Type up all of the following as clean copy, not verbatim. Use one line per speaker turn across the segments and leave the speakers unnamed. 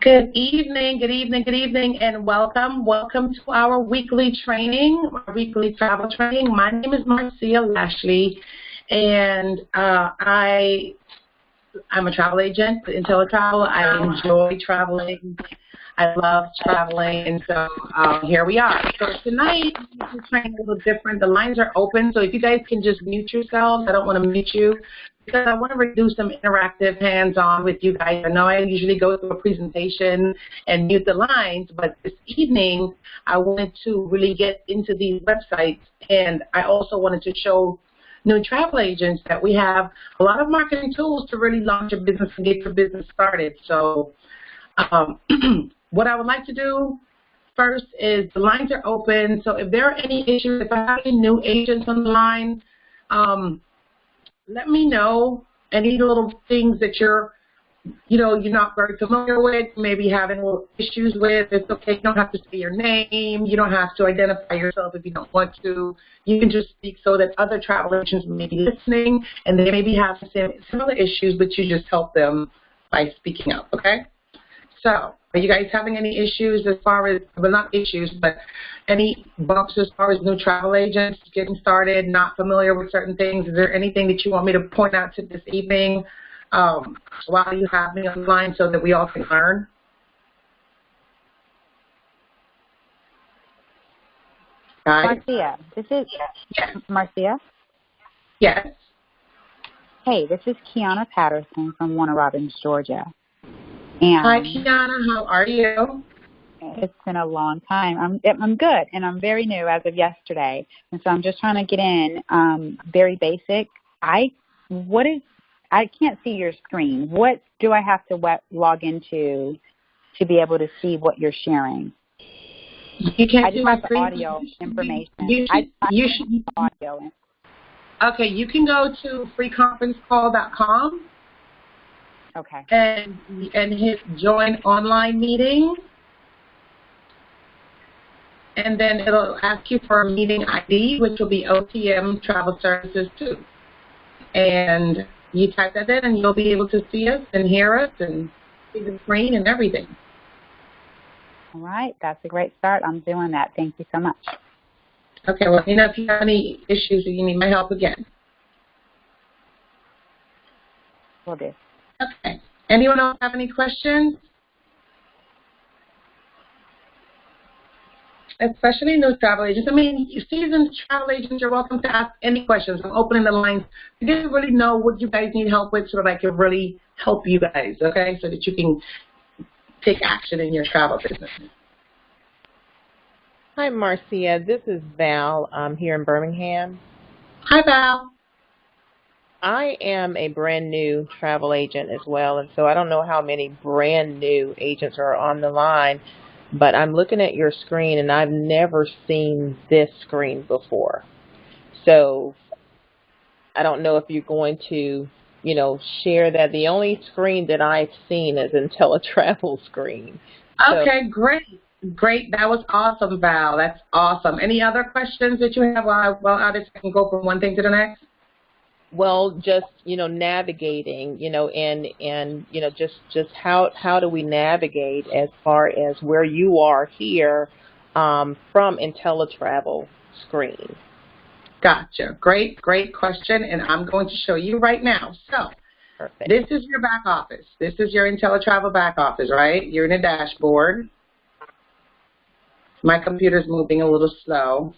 Good evening, good evening, good evening, and welcome. Welcome to our weekly training, our weekly travel training. My name is Marcia Lashley, and I'm a travel agent at InteleTravel. I enjoy traveling. I love traveling, and so here we are. So tonight, we're training a little different. The lines are open, so if you guys can just mute yourselves. I don't want to mute you, because I want to do some interactive hands-on with you guys. I know I usually go through a presentation and mute the lines, but this evening, I wanted to really get into these websites, and I also wanted to show new travel agents that we have a lot of marketing tools to really launch a business and get your business started. So what I would like to do first is the lines are open. So if there are any issues, if I have any new agents on the line, let me know. Any little things that you're not very familiar with, maybe having little issues with. It's okay. You don't have to say your name. You don't have to identify yourself if you don't want to. You can just speak so that other travel agents may be listening and they maybe have similar issues, but you just help them by speaking up, okay? So, are you guys having any issues as far as, well, not issues, but any bumps as far as new travel agents getting started, not familiar with certain things? Is there anything that you want me to point out to this evening while you have me on the line so that we all can learn?
Marcia, this is Marcia.
Yes.
Hey, this is Kiana Patterson from Warner Robins, Georgia. And
hi, Kiana. How are you?
It's been a long time. I'm good, and I'm very new as of yesterday, and so I'm just trying to get in. Very basic. I can't see your screen. What do I have to log into to be able to see what you're sharing?
You can't
I just
see my
have the
screen?
audio information.
You should.
Audio.
Okay, you can go to freeconferencecall.com.
Okay.
And hit join online meeting. And then it'll ask you for a meeting ID, which will be OTM Travel Services 2. And you type that in and you'll be able to see us and hear us and see the screen and everything.
All right. That's a great start. I'm doing that. Thank you so much.
Okay. Well, if you have any issues or you need my help again.
Will do.
Okay. Anyone else have any questions? Especially new travel agents. I mean, seasoned travel agents, you're welcome to ask any questions. I'm opening the lines to really know what you guys need help with so that I can really help you guys, okay, so that you can take action in your travel business.
Hi, Marcia. This is Val here in Birmingham.
Hi, Val.
I am a brand new travel agent as well, and so I don't know how many brand new agents are on the line, but I'm looking at your screen and I've never seen this screen before. So I don't know if you're going to, share that. The only screen that I've seen is InteleTravel screen.
Okay, great. Great. That was awesome, Val. That's awesome. Any other questions that you have while I can go from one thing to the next?
Well, just, navigating, and just how do we navigate as far as where you are here from InteleTravel screen?
Gotcha. Great question, and I'm going to show you right now. So,
perfect.
This is your back office. This is your InteleTravel back office, right? You're in a dashboard. My computer's moving a little slow.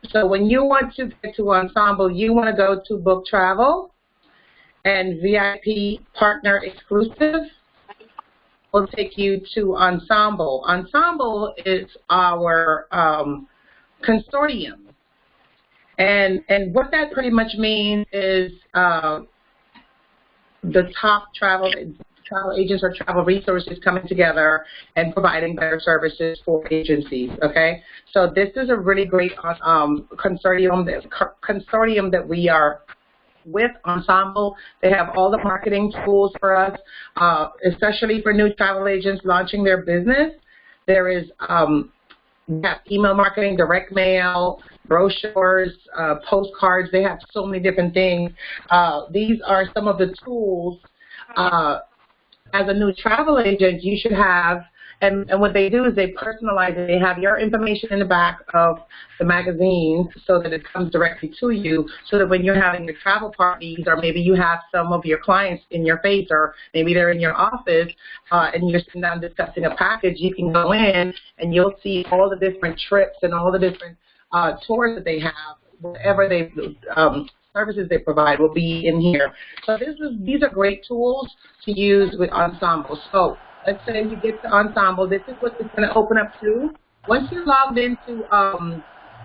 So when you want to get to Ensemble, you want to go to Book Travel and VIP Partner Exclusive will take you to Ensemble. Ensemble is our consortium. And what that pretty much means is the top travel agents or travel resources coming together and providing better services for agencies, okay? So this is a really great consortium that we are with, Ensemble. They have all the marketing tools for us, especially for new travel agents launching their business. There is we have email marketing, direct mail, brochures, postcards. They have so many different things. These are some of the tools as a new travel agent, you should have, and what they do is they personalize it. They have your information in the back of the magazine so that it comes directly to you, so that when you're having your travel parties, or maybe you have some of your clients in your face, or maybe they're in your office, and you're sitting down discussing a package, you can go in and you'll see all the different trips and all the different tours that they have, whatever they services they provide will be in here. So these are great tools to use with Ensemble. So let's say you get to Ensemble. This is what it's going to open up to. Once you're logged into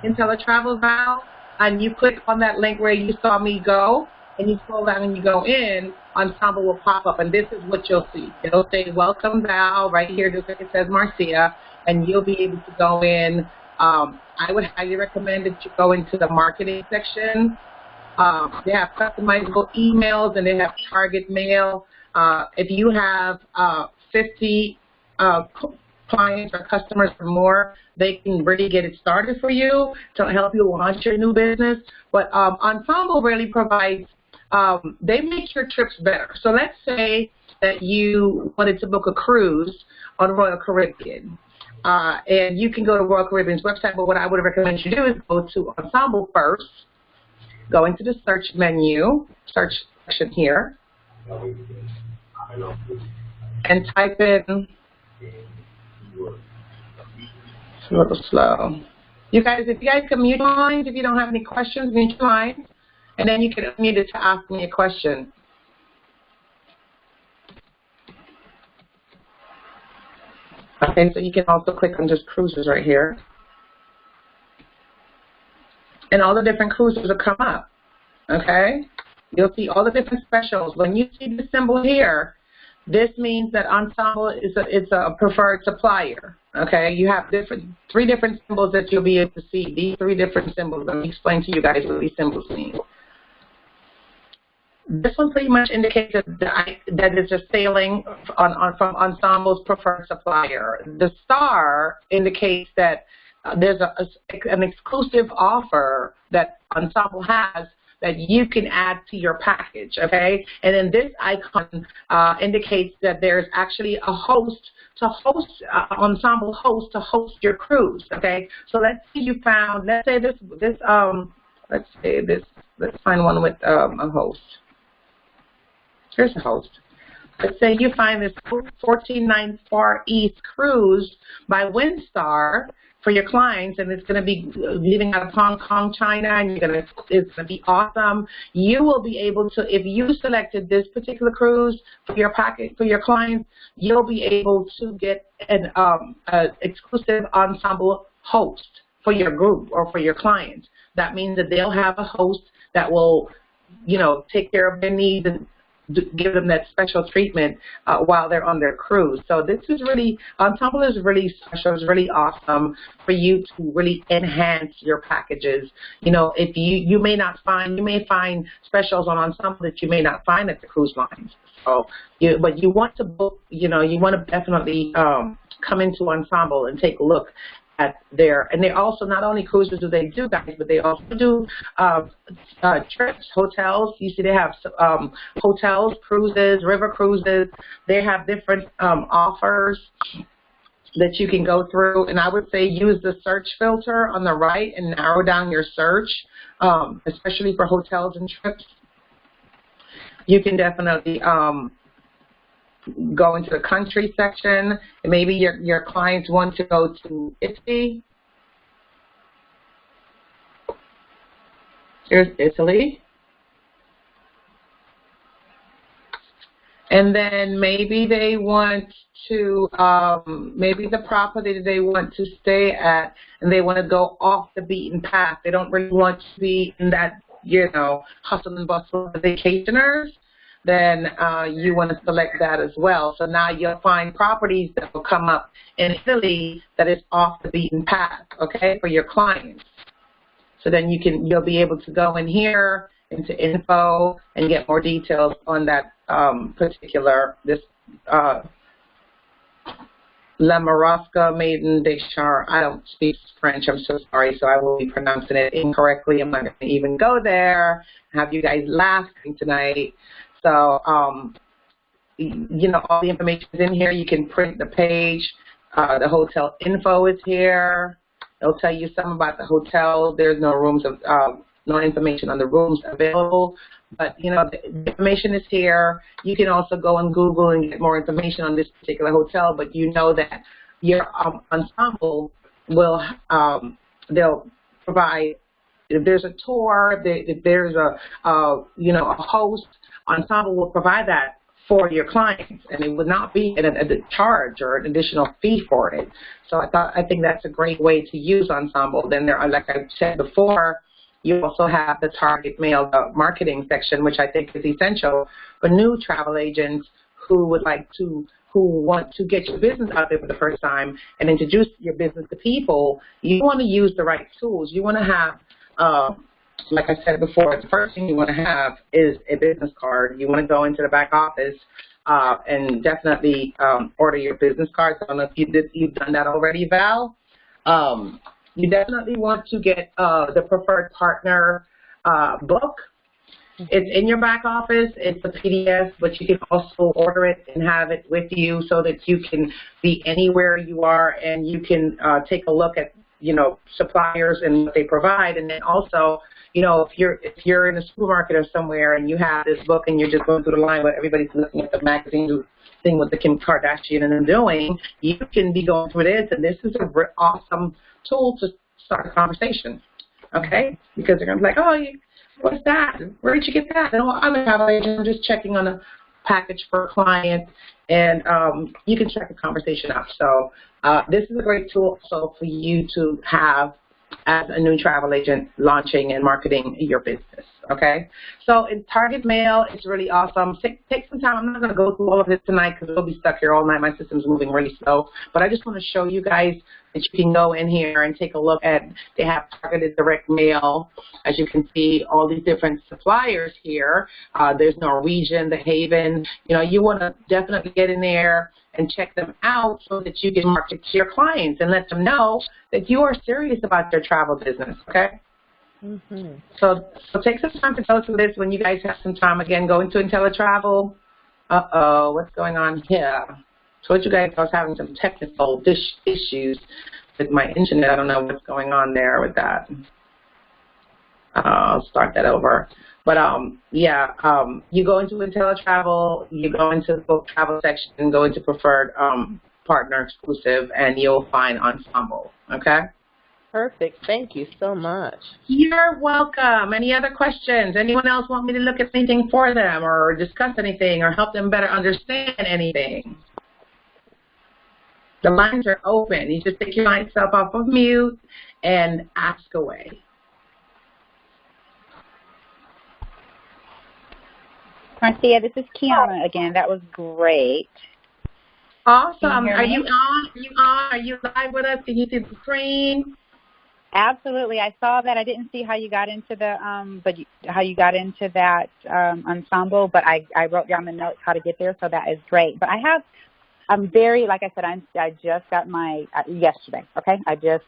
InteleTravel, Val, and you click on that link where you saw me go, and you scroll down and you go in, Ensemble will pop up, and this is what you'll see. It'll say, welcome, Val, right here, just like it says Marcia, and you'll be able to go in. I would highly recommend that you go into the marketing section. They have customizable emails, and they have target mail. If you have 50 clients or customers or more, they can really get it started for you to help you launch your new business. But Ensemble really provides, they make your trips better. So let's say that you wanted to book a cruise on Royal Caribbean. And you can go to Royal Caribbean's website, but what I would recommend you do is go to Ensemble first, go into the search menu, search section here, and type in, it's a little slow. You guys, if you guys can mute your lines, if you don't have any questions, mute your lines, and then you can unmute it to ask me a question. Okay, so you can also click on just cruises right here. And all the different cruises will come up, okay? You'll see all the different specials. When you see the symbol here, this means that Ensemble is a preferred supplier, okay? You have three different symbols that you'll be able to see. These three different symbols. Let me explain to you guys what these symbols mean. This one pretty much indicates that it's a sailing from Ensemble's preferred supplier. The star indicates that there's an exclusive offer that Ensemble has that you can add to your package, okay? And then this icon indicates that there's actually a host to host, Ensemble host to host your cruise, okay? So let's say you found, let's find one with a host. Here's a host. Let's say you find this 14-night Far East cruise by Windstar for your clients, and it's going to be leaving out of Hong Kong, China, and it's going to be awesome. You will be able to, if you selected this particular cruise for your packet for your clients, you'll be able to get an exclusive Ensemble host for your group or for your clients. That means that they'll have a host that will, take care of their needs and give them that special treatment while they're on their cruise. So this is really, Ensemble is really special. It's really awesome for you to really enhance your packages. If you may find specials on Ensemble that you may not find at the cruise lines. So, but you want to book, you want to definitely come into Ensemble and take a look at and they also, not only cruises do they do, guys, but they also do trips, hotels. You see they have hotels, cruises, river cruises. They have different offers that you can go through, and I would say use the search filter on the right and narrow down your search, especially for hotels and trips. You can definitely go into the country section, and maybe your clients want to go to Italy. Here's Italy. And then maybe they want to, maybe the property that they want to stay at, and they want to go off the beaten path. They don't really want to be in that, hustle and bustle of vacationers. Then you want to select that as well. So now you'll find properties that will come up in Italy that is off the beaten path, okay, for your clients. So then you'll be able to go in here into info and get more details on that La Marosca Maiden des Chars. I don't speak French, I'm so sorry, so I will be pronouncing it incorrectly. I'm not going to even go there and have you guys laughing tonight. So all the information is in here. You can print the page. The hotel info is here. It'll tell you something about the hotel. There's no no information on the rooms available, but the information is here. You can also go on Google and get more information on this particular hotel, but that your Ensemble will they'll provide, if there's a tour, if there's a host, Ensemble will provide that for your clients, and it would not be a charge or an additional fee for it. So I think that's a great way to use Ensemble. Then there are, like I said before, you also have the target mail, the marketing section, which I think is essential for new travel agents who want to get your business out there for the first time and introduce your business to people. You want to use the right tools. You want to have, like I said before, the first thing you want to have is a business card. You want to go into the back office and definitely order your business cards. I don't know if you've done that already, Val. You definitely want to get the preferred partner book. It's in your back office. It's a PDF, but you can also order it and have it with you so that you can be anywhere you are, and you can take a look at suppliers and what they provide. And then also, if you're in a supermarket or somewhere and you have this book and you're just going through the line where everybody's looking at the magazine thing with the Kim Kardashian and them doing, you can be going through this, and this is an awesome tool to start a conversation, okay? Because they're going to be like, oh, what's that? Where did you get that? And, I'm a travel agent. I'm just checking on a package for a client, and you can check the conversation out. So this is a great tool also for you to have as a new travel agent launching and marketing your business, okay? So in Target Mail, it's really awesome. Take some time. I'm not going to go through all of it tonight because we'll be stuck here all night. My system's moving really slow. But I just want to show you guys that you can go in here and take a look at, they have targeted direct mail. As you can see, all these different suppliers here. There's Norwegian, The Haven. You want to definitely get in there and check them out so that you can market to your clients and let them know that you are serious about your travel business, okay?
Mm-hmm.
So take some time to go through this when you guys have some time. Again, go into InteleTravel. Uh-oh, what's going on here? Told you guys I was having some technical issues with my internet. I don't know what's going on there with that. I'll start that over. But, you go into InteleTravel, you go into the book travel section, and go into preferred partner exclusive, and you'll find Ensemble, okay?
Perfect. Thank you so much.
You're welcome. Any other questions? Anyone else want me to look at anything for them or discuss anything or help them better understand anything? The lines are open. You just take your yourself off of mute and ask away.
Marcia, this is Kiana again. That was great.
Awesome. Are you on? Are you live with us? Can you see the screen?
Absolutely. I saw that. I didn't see how you got into the how you got into that Ensemble, but I wrote down the notes how to get there, so that is great. But I'm very, like I said, I just got my yesterday. Okay, I just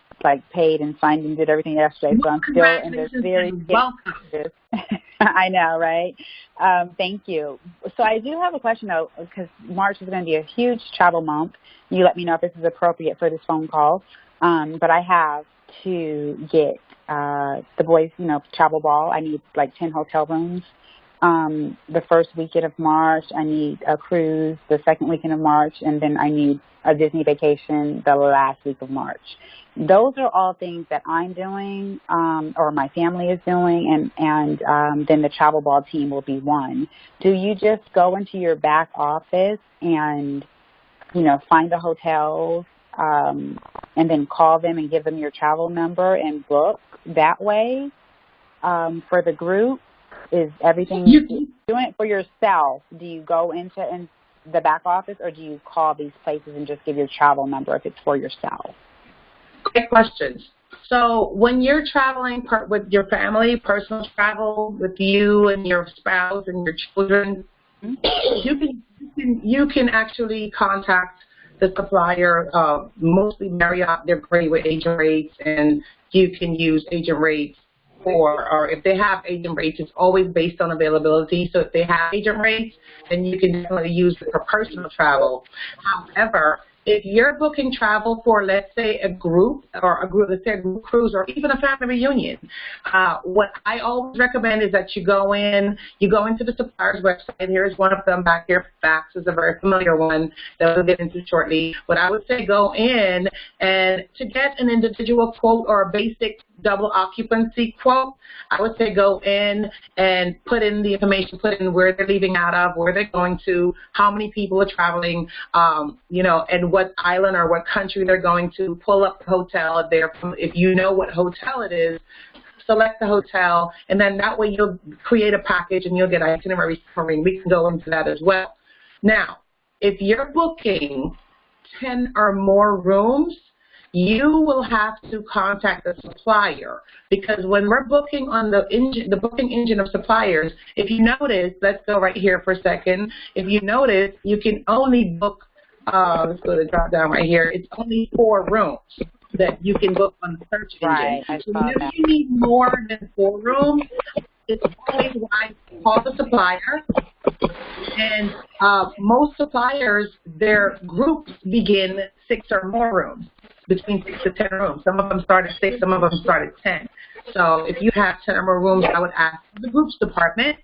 paid and signed and did everything yesterday, so I'm still in this very
welcome.
I know, right? Thank you. So I do have a question though, because March is going to be a huge travel month. You let me know if this is appropriate for this phone call. But I have to get the boys, travel ball. I need 10 hotel rooms. The first weekend of March, I need a cruise the second weekend of March, and then I need a Disney vacation the last week of March. Those are all things that I'm doing or my family is doing, and then the travel ball team will be one. Do you just go into your back office and, find the hotels and then call them and give them your travel number and book that way for the group? Is everything you doing it for yourself? Do you go into the back office, or do you call these places and just give your travel number if it's for yourself?
Great questions. So when you're traveling with your family, personal travel with you and your spouse and your children, you can actually contact the supplier. Mostly Marriott, they're great with agent rates, and you can use agent rates for, or if they have agent rates, it's always based on availability. So if they have agent rates, then you can definitely use it for personal travel. However, if you're booking travel for, let's say, a group, let's say a group cruise, or even a family reunion, what I always recommend is that you go into the supplier's website. Here's one of them back here. Fax is a very familiar one that we'll get into shortly. But I would say go in, and to get an individual quote or a basic double occupancy quote, I would say go in and put in the information, put in where they're leaving out of, where they're going to, how many people are traveling, and what island or what country they're going to. Pull up the hotel if you know what hotel it is. Select the hotel, and then that way you'll create a package and you'll get itinerary summary. We can go into that as well. Now, if you're booking 10 or more rooms, you will have to contact the supplier, because when we're booking on the booking engine of suppliers, if you notice, let's go right here for a second. If you notice, you can only book, let's go to the drop down right here. It's only 4 rooms that you can book on the search engine.
Right, I
So
saw
if
that.
you need more than 4 rooms, it's always wise to call the supplier. And most suppliers, their groups begin 6 or more rooms, between 6 to 10 rooms. Some of them start at 6, some of them start at 10. So if you have 10 or more rooms, I would ask the groups department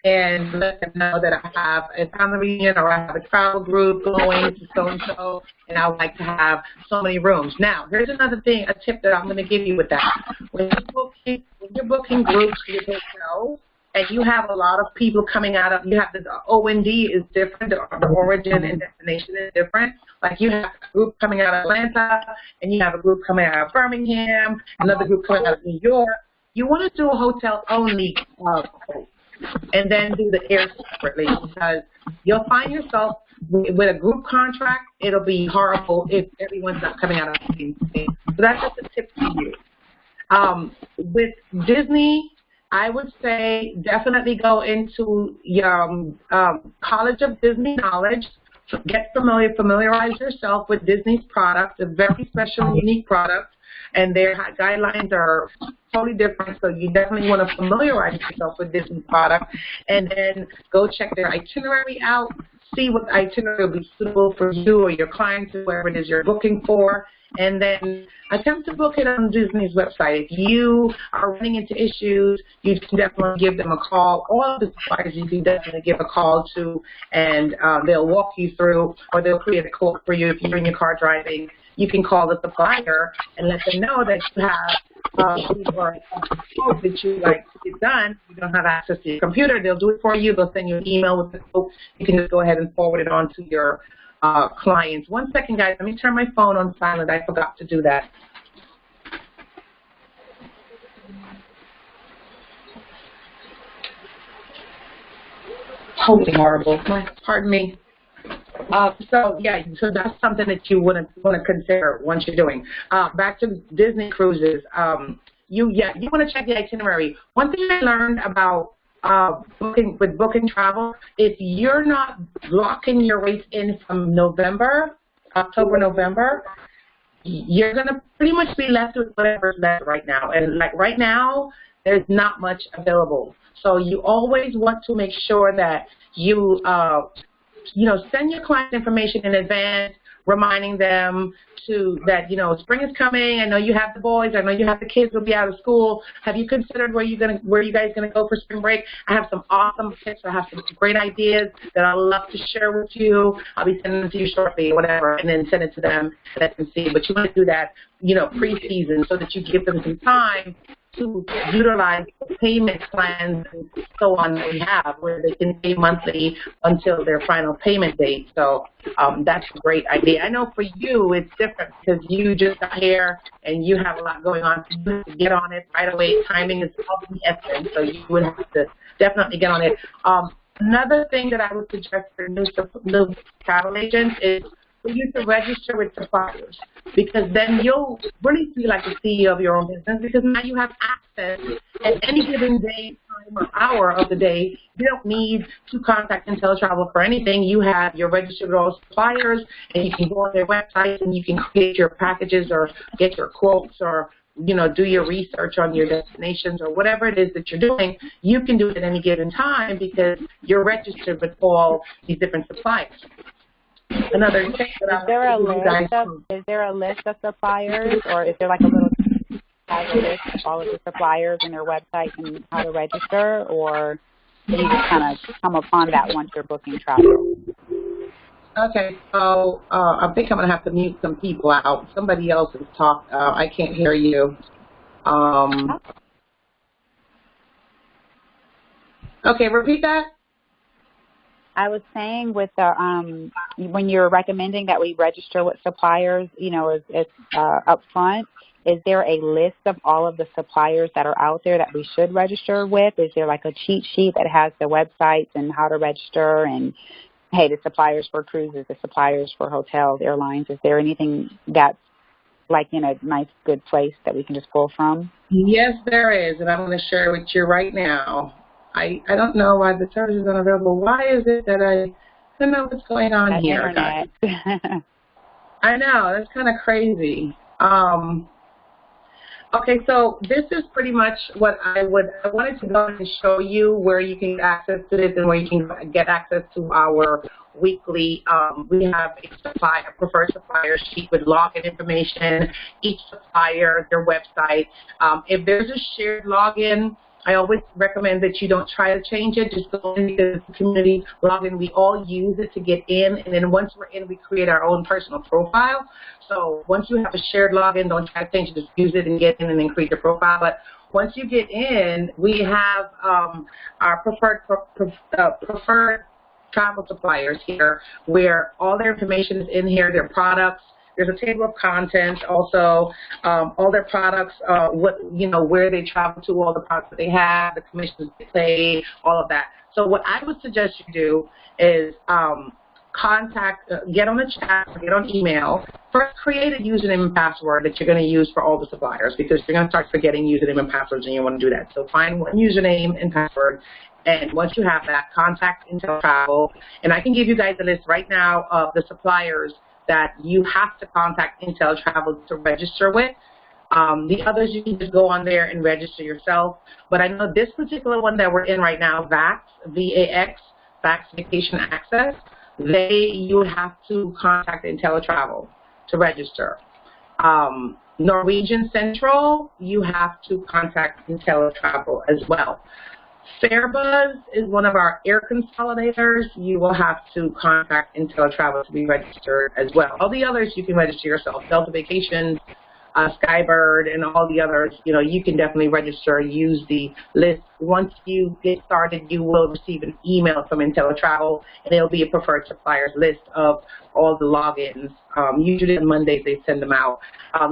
and let them know that I have a family reunion or I have a travel group going to so-and-so, and I would like to have so many rooms. Now, here's another thing, a tip that I'm going to give you with that. When you're booking groups with hotels, and you have a lot of people coming out of, you have the OND is different, the origin and destination is different. Like you have a group coming out of Atlanta, and you have a group coming out of Birmingham, another group coming out of New York. You want to do a hotel only and then do the air separately, because you'll find yourself with a group contract, it'll be horrible if everyone's not coming out of the same thing. So that's just a tip to you. With Disney, I would say definitely go into your College of Disney Knowledge. Get familiarize yourself with Disney's product, a very special, unique product, and their guidelines are totally different, so you definitely want to familiarize yourself with Disney's product, and then go check their itinerary out, see what itinerary will be suitable for you or your clients, whoever it is you're booking for, and then attempt to book it on Disney's website. If you are running into issues, you can definitely give them a call. All of the suppliers you can definitely give a call to, and they'll walk you through, or they'll create a quote for you if you're in your car driving. You can call the supplier and let them know that you have or a quote that you like to get done. You don't have access to your computer. They'll do it for you. They'll send you an email with the quote. You can just go ahead and forward it on to your clients. 1 second, guys. Let me turn my phone on silent. I forgot to do that. Totally horrible. Pardon me. So that's something that you want to consider once you're doing. Back to Disney cruises. You want to check the itinerary. One thing I learned about booking travel, if you're not locking your rates in from October, November, you're going to pretty much be left with whatever's left right now. And like right now, there's not much available. So you always want to make sure that you send your client information in advance, reminding them that spring is coming. I know you have the boys. I know you have the kids will be out of school. Have you considered where you guys gonna go for spring break? I have some awesome tips. I have some great ideas that I'd love to share with you. I'll be sending them to you shortly, or whatever, and then send it to them so they can see. But you want to do that, pre-season, so that you give them some time to utilize payment plans and so on that we have, where they can pay monthly until their final payment date. So that's a great idea. I know for you it's different because you just got here and you have a lot going on. So you have to get on it right away. Timing is of the essence, so you would have to definitely get on it. Another thing that I would suggest for new travel agents is for you to register with suppliers, because then you'll really feel like the CEO of your own business, because now you have access at any given day, time, or hour of the day. You don't need to contact InteleTravel for anything. You're registered with all suppliers, and you can go on their website and you can create your packages or get your quotes or do your research on your destinations or whatever it is that you're doing, you can do it at any given time because you're registered with all these different suppliers. Another tip that
is there a list of suppliers, or is there like a little has a list of all of the suppliers and their websites and how to register, or do you just kind of come upon that once you're booking travel?
Okay, so I think I'm going to have to mute some people out. Somebody else has talked. I can't hear you. Okay, repeat that.
I was saying with the when you're recommending that we register with suppliers, it's up front, is there a list of all of the suppliers that are out there that we should register with? Is there like a cheat sheet that has the websites and how to register and, hey, the suppliers for cruises, the suppliers for hotels, airlines? Is there anything that's like in a nice, good place that we can just pull from?
Yes, there is, and I'm going to share with you right now. I don't know why the service is unavailable. Why is it that I don't know what's going on
that
here?
Internet.
I know, that's kind of crazy. Okay, so this is pretty much what I wanted to go and show you where you can get access to this and where you can get access to our weekly, we have a preferred supplier sheet with login information, each supplier, their website. If there's a shared login, I always recommend that you don't try to change it. Just go in because the community login, we all use it to get in. And then once we're in, we create our own personal profile. So once you have a shared login, don't try to change it. Just use it and get in and then create your profile. But once you get in, we have our preferred travel suppliers here where all their information is in here, their products. There's a table of contents, also all their products, where they travel to, all the products that they have, the commissions they pay, all of that. So what I would suggest you do is get on the chat, or get on email. First, create a username and password that you're going to use for all the suppliers because you're going to start forgetting username and passwords and you want to do that. So find one username and password. And once you have that, contact InteleTravel. And I can give you guys a list right now of the suppliers that you have to contact InteleTravel to register with. The others, you can just go on there and register yourself. But I know this particular one that we're in right now, VAX, V-A-X, VAX Vacation Access, you have to contact InteleTravel to register. Norwegian Central, you have to contact InteleTravel as well. Fairbuzz is one of our air consolidators. You will have to contact InteleTravel to be registered as well. All the others you can register yourself. Delta Vacations, Skybird, and all the others, you can definitely register, use the list. Once you get started, you will receive an email from InteleTravel, and it'll be a preferred suppliers list of all the logins. Usually on Mondays they send them out.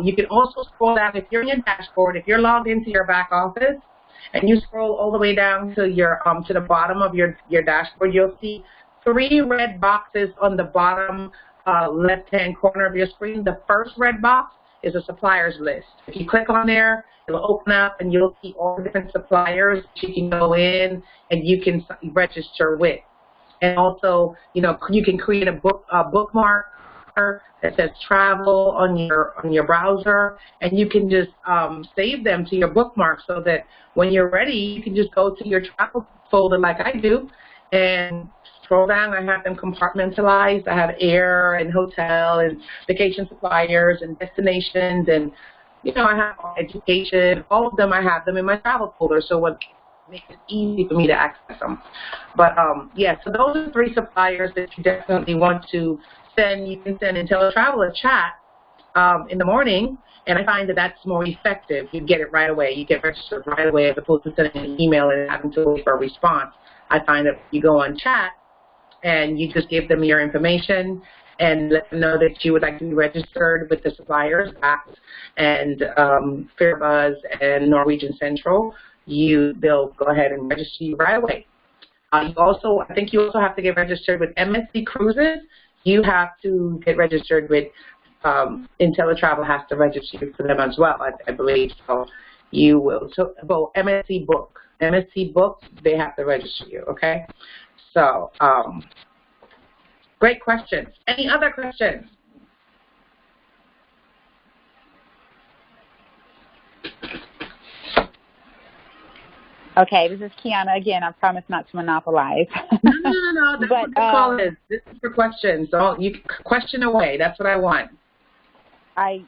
You can also scroll down, if you're in your dashboard, if you're logged into your back office, and you scroll all the way down to your to the bottom of your dashboard, you'll see 3 red boxes on the bottom left-hand corner of your screen. The first red box is a suppliers list. If you click on there, it'll open up and you'll see all the different suppliers you can go in and you can register with. And also, you can create a bookmark that says travel on your browser, and you can just save them to your bookmark so that when you're ready, you can just go to your travel folder like I do and scroll down. I have them compartmentalized. I have air and hotel and vacation suppliers and destinations, and I have education. All of them, I have them in my travel folder, so what makes it easy for me to access them. But so those are 3 suppliers that you definitely want to send. You can send InteleTravel a chat in the morning, and I find that that's more effective. You get it right away. You get registered right away as opposed to sending an email and having to wait for a response. I find that you go on chat and you just give them your information and let them know that you would like to be registered with the suppliers, VAX and Fairbuzz and Norwegian Central. They'll go ahead and register you right away. I think you also have to get registered with MSC Cruises. You have to get registered with InteleTravel has to register you for them as well, I believe. So you will. So MSC Book, they have to register you. Okay. So great questions. Any other questions?
Okay, this is Kiana again. I promise not to monopolize.
No. That's what the call is. This is for questions. So you question away. That's what I want.
I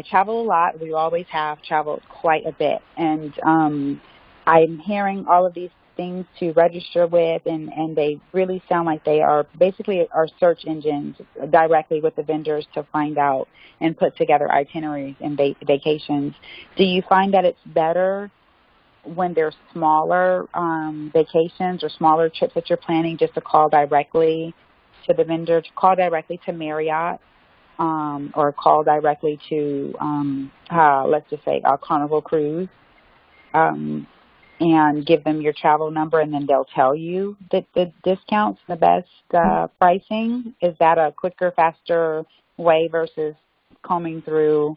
travel a lot. We always have traveled quite a bit, and I'm hearing all of these things to register with, and they really sound like they are basically our search engines directly with the vendors to find out and put together itineraries and vacations. Do you find that it's better when there's smaller vacations or smaller trips that you're planning, just to call directly to the vendor, to call directly to Marriott, or call directly to, let's just say, a Carnival cruise, and give them your travel number, and then they'll tell you that the discounts, the best pricing? Is that a quicker, faster way versus combing through,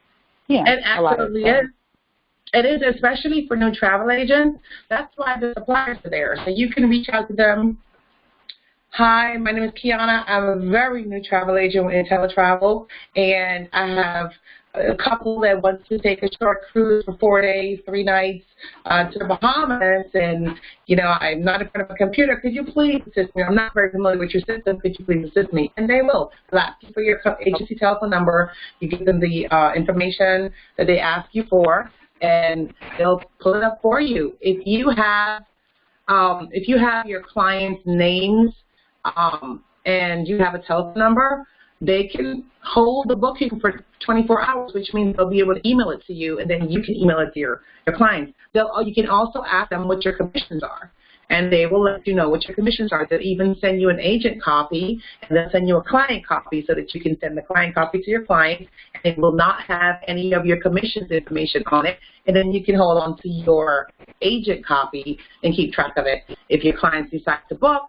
It absolutely is. It is, especially for new travel agents. That's why the suppliers are there. So you can reach out to them. Hi, my name is Kiana. I'm a very new travel agent with InteleTravel, and I have a couple that wants to take a short cruise for 4 days, 3 nights to the Bahamas, and, I'm not in front of a computer. Could you please assist me? I'm not very familiar with your system. Could you please assist me? And they will. They'll ask you for your agency telephone number. You give them the information that they ask you for, and they'll pull it up for you. If you have your clients' names and you have a telephone number, they can hold the booking for 24 hours, which means they'll be able to email it to you, and then you can email it to your clients. You can also ask them what your commissions are, and they will let you know what your commissions are. They'll even send you an agent copy, and they'll send you a client copy so that you can send the client copy to your client, and it will not have any of your commissions information on it, and then you can hold on to your agent copy and keep track of it. If your clients decide to book,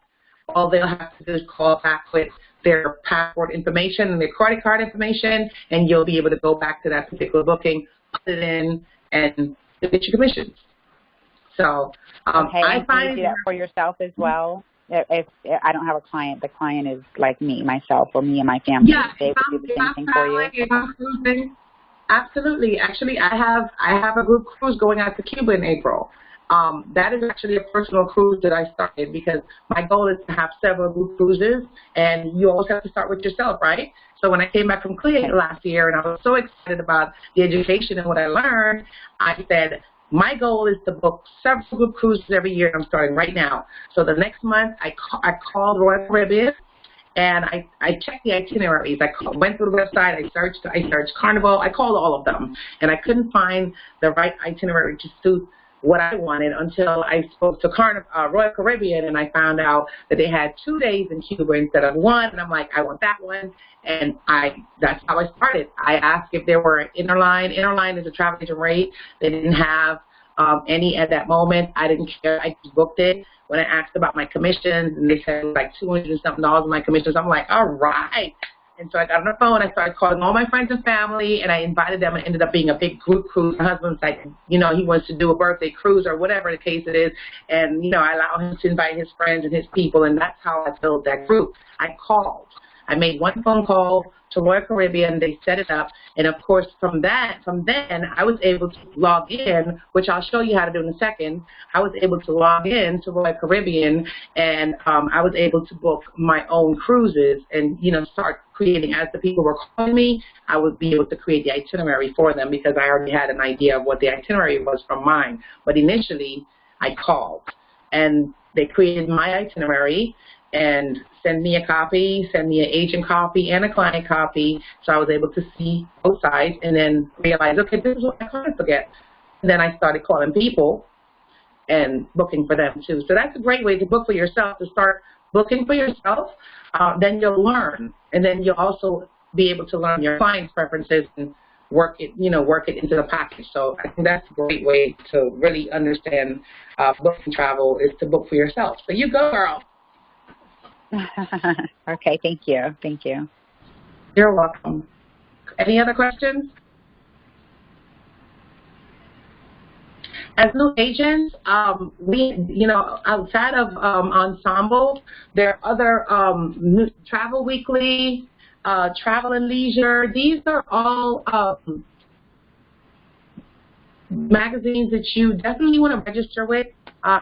all they'll have to do is call back with their passport information and their credit card information, and you'll be able to go back to that particular booking, put it in, and get your commissions. So
okay,
I find
you do that for yourself as well. If I don't have a client, the client is like me, myself, or me and my family.
Yeah,
they would do the same thing for you.
If I'm cruising, absolutely. Actually, I have a group cruise going out to Cuba in April. That is actually a personal cruise that I started because my goal is to have several group cruises, and you always have to start with yourself, right? So when I came back from CLIA last year and I was so excited about the education and what I learned, I said, my goal is to book several group cruises every year, and I'm starting right now. So the next month, I called Royal Caribbean, and I checked the itineraries. Went through the website. I searched Carnival. I called all of them, and I couldn't find the right itinerary to suit what I wanted until I spoke to Royal Caribbean, and I found out that they had 2 days in Cuba instead of 1, and I'm like, I want that one, and that's how I started. I asked if there were Interline. Interline is a travel agent rate. They didn't have any at that moment. I didn't care. I just booked it. When I asked about my commissions, and they said like $200 and something in my commissions, I'm like, all right. And so I got on the phone, I started calling all my friends and family, and I invited them. It ended up being a big group cruise. My husband's like, he wants to do a birthday cruise or whatever the case it is. And, I allow him to invite his friends and his people, and that's how I built that group. I called. I made one phone call to Royal Caribbean. They set it up. And, of course, from then, I was able to log in, which I'll show you how to do in a second. I was able to log in to Royal Caribbean, and I was able to book my own cruises and, start creating. As the people were calling me, I would be able to create the itinerary for them because I already had an idea of what the itinerary was from mine. But initially, I called, and they created my itinerary and send me a copy, send me an agent copy and a client copy, so I was able to see both sides and then realize, okay, this is what my clients will get. And then I started calling people and booking for them too. So that's a great way to book for yourself, to start booking for yourself. Then you'll learn, and then you'll also be able to learn your clients' preferences and work it into the package. So I think that's a great way to really understand booking travel, is to book for yourself. So you go, girl.
Okay, thank you. Thank you.
You're welcome. Any other questions? As new agents, we, outside of Ensemble, there are other Travel Weekly, Travel and Leisure. These are all magazines that you definitely want to register with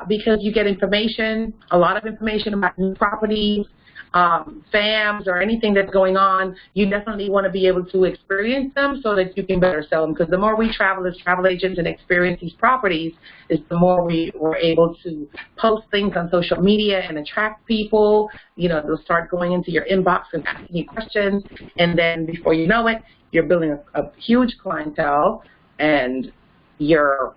because you get information, a lot of information about new properties, FAMs or anything that's going on. You definitely want to be able to experience them so that you can better sell them, because the more we travel as travel agents and experience these properties is the more we were able to post things on social media and attract people. You know, they'll start going into your inbox and asking you questions, and then before you know it, you're building a huge clientele and your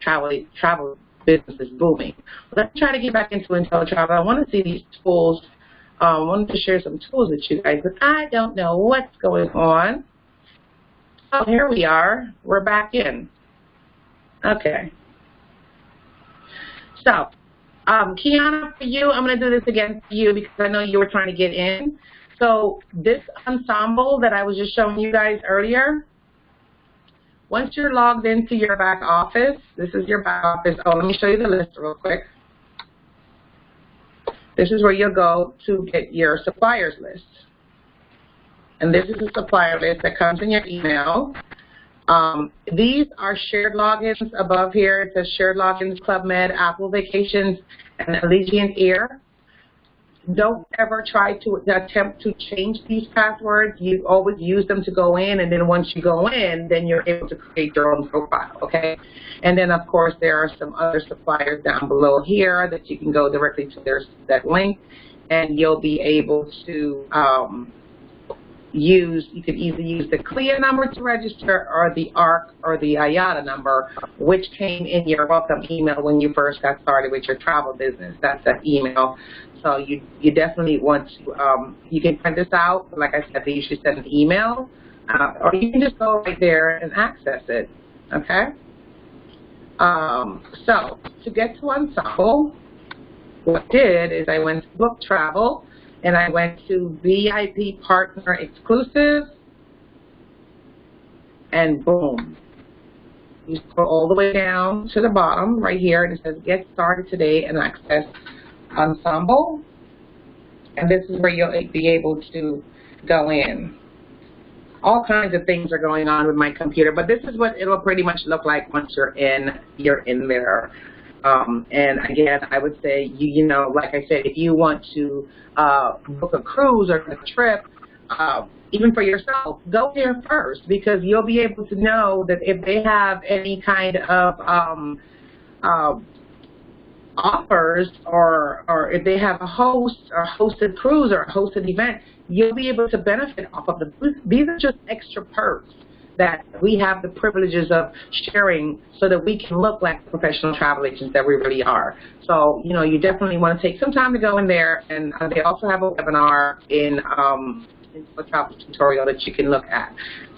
travel business is booming. Let's try to get back into InteleTravel. I want to see these tools. I wanted to share some tools with you guys, but I don't know what's going on. Oh, here we are. We're back in. Okay. So, Kiana, for you, I'm going to do this again for you because I know you were trying to get in. So this Ensemble that I was just showing you guys earlier, once you're logged into your back office, this is your back office. Oh, let me show you the list real quick. This is where you'll go to get your suppliers list. And this is a supplier list that comes in your email. These are shared logins above here. It says shared logins, Club Med, Apple Vacations, and Allegiant Air. Don't ever try to attempt to change these passwords. You always use them to go in, and then once you go in, then you're able to create your own profile, okay? And then, of course, there are some other suppliers down below here that you can go directly to that link, and you'll be able to you can either use the CLIA number to register or the ARC or the IATA number, which came in your welcome email when you first got started with your travel business. That's that email. So you definitely want to, you can print this out. Like I said, they usually send an email, or you can just go right there and access it, okay? So to get to Ensemble, what I did is I went to Book Travel, and I went to VIP Partner Exclusive, and boom. You scroll all the way down to the bottom right here, and it says Get Started Today and Access Ensemble. And this is where you'll be able to go in. All kinds of things are going on with my computer, but this is what it'll pretty much look like once you're in there. And again, I would say, you know, like I said, if you want to book a cruise or a trip, even for yourself, go there first, because you'll be able to know that if they have any kind of offers, or if they have a host or hosted cruise or a hosted event, you'll be able to benefit off of them. These are just extra perks that we have the privileges of sharing so that we can look like professional travel agents that we really are. So, you know, you definitely want to take some time to go in there, and they also have a webinar in a travel tutorial that you can look at.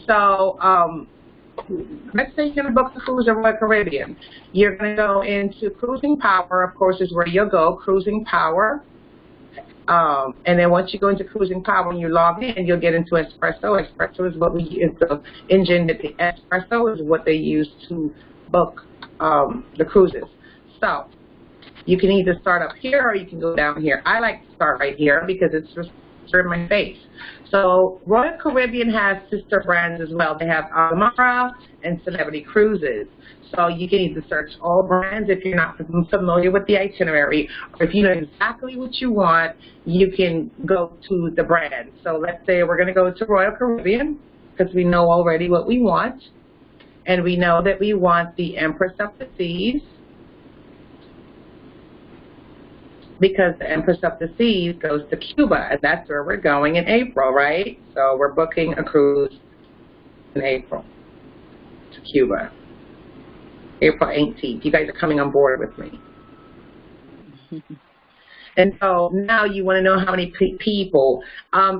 So, let's say you're going to book the cruise or Royal Caribbean. You're going to go into Cruising Power, of course, is where you'll go, Cruising Power. And then once you go into Cruising Power and you log in, you'll get into Espresso. Espresso is what we use, the engine that the Espresso is what they use to book the cruises. So you can either start up here or you can go down here. I like to start right here because it's just in my face. So Royal Caribbean has sister brands as well. They have Amara and Celebrity Cruises. So you can either search all brands if you're not familiar with the itinerary, or if you know exactly what you want, you can go to the brand. So let's say we're going to go to Royal Caribbean because we know already what we want, and we know that we want the Empress of the Seas, because the Empress of the Seas goes to Cuba, and that's where we're going in April, right? So we're booking a cruise in April to Cuba. April 18th. You guys are coming on board with me. And so now you want to know how many people.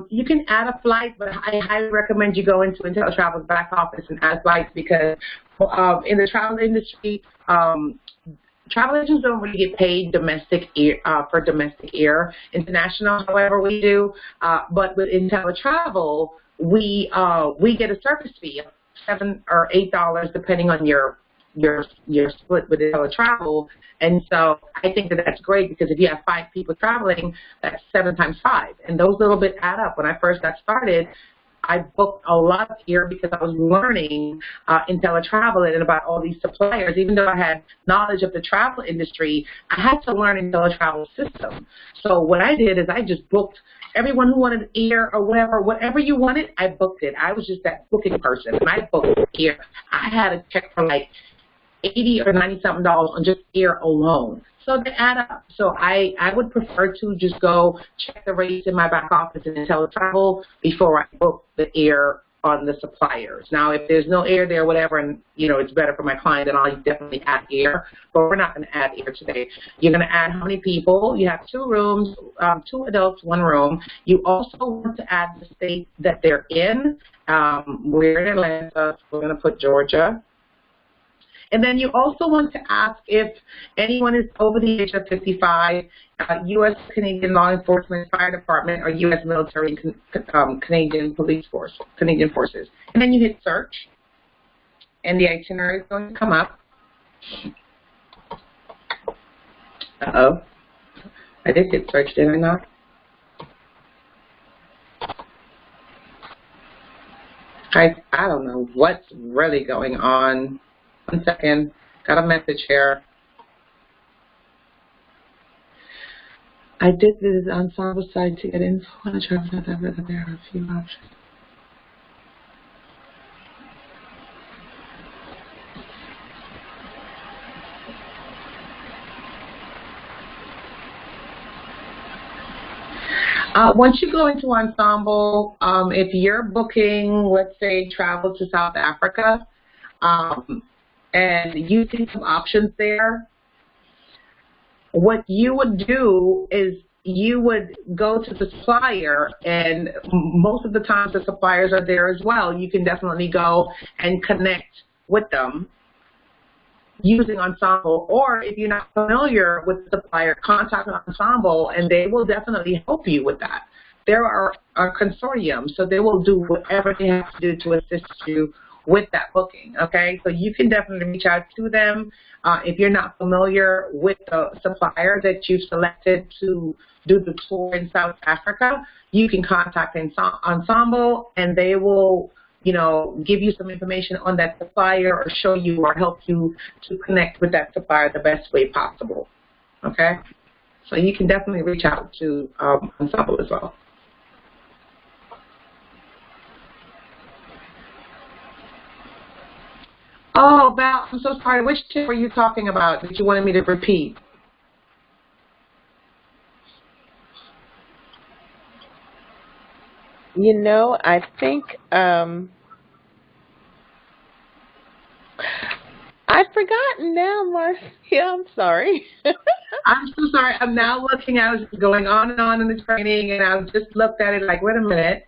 You can add a flight, but I highly recommend you go into InteleTravel's back office and add flights, because in the travel industry, travel agents don't really get paid for domestic air. International, however, we do. But with InteleTravel, we get a service fee of $7 or $8 depending on your split with InteleTravel. And so I think that that's great, because if you have 5 people traveling, that's 7 times 5. And those little bits add up. When I first got started, I booked a lot of air because I was learning InteleTravel and about all these suppliers. Even though I had knowledge of the travel industry, I had to learn InteleTravel system. So what I did is I just booked everyone who wanted air or whatever you wanted, I booked it. I was just that booking person, and I booked air. I had a check for like $80 or $90 something on just air alone. So they add up. So I would prefer to just go check the rates in my back office in InteleTravel before I book the air on the suppliers. Now, if there's no air there, whatever, and it's better for my client, then I'll definitely add air. But we're not going to add air today. You're going to add how many people? You have 2 rooms, 2 adults, 1 room. You also want to add the state that they're in. We're in Atlanta. So we're going to put Georgia. And then you also want to ask if anyone is over the age of 55, U.S. Canadian Law Enforcement, Fire Department, or U.S. Military, Canadian Police Force, Canadian Forces. And then you hit search, and the itinerary is going to come up. Uh-oh. I did hit search, did I not? I don't know what's really going on. 1 second. Got a message here. I did visit the Ensemble site to get info on the travel. There are a few options. Once you go into Ensemble, if you're booking, let's say, travel to South Africa, and you see some options there, what you would do is you would go to the supplier, and most of the times the suppliers are there as well. You can definitely go and connect with them using Ensemble, or if you're not familiar with the supplier, contact Ensemble, and they will definitely help you with that. There are a consortium, so they will do whatever they have to do to assist you with that booking, okay? So you can definitely reach out to them. If you're not familiar with the supplier that you've selected to do the tour in South Africa, you can contact Ensemble, and they will, give you some information on that supplier or show you or help you to connect with that supplier the best way possible, okay? So you can definitely reach out to Ensemble as well. Oh, Val, I'm so sorry. Which tip were you talking about that you wanted me to repeat?
I think I've forgotten now, Marcia. I'm sorry.
I'm so sorry. I'm now looking. I was going on in the training, and I just looked at it like, wait a minute.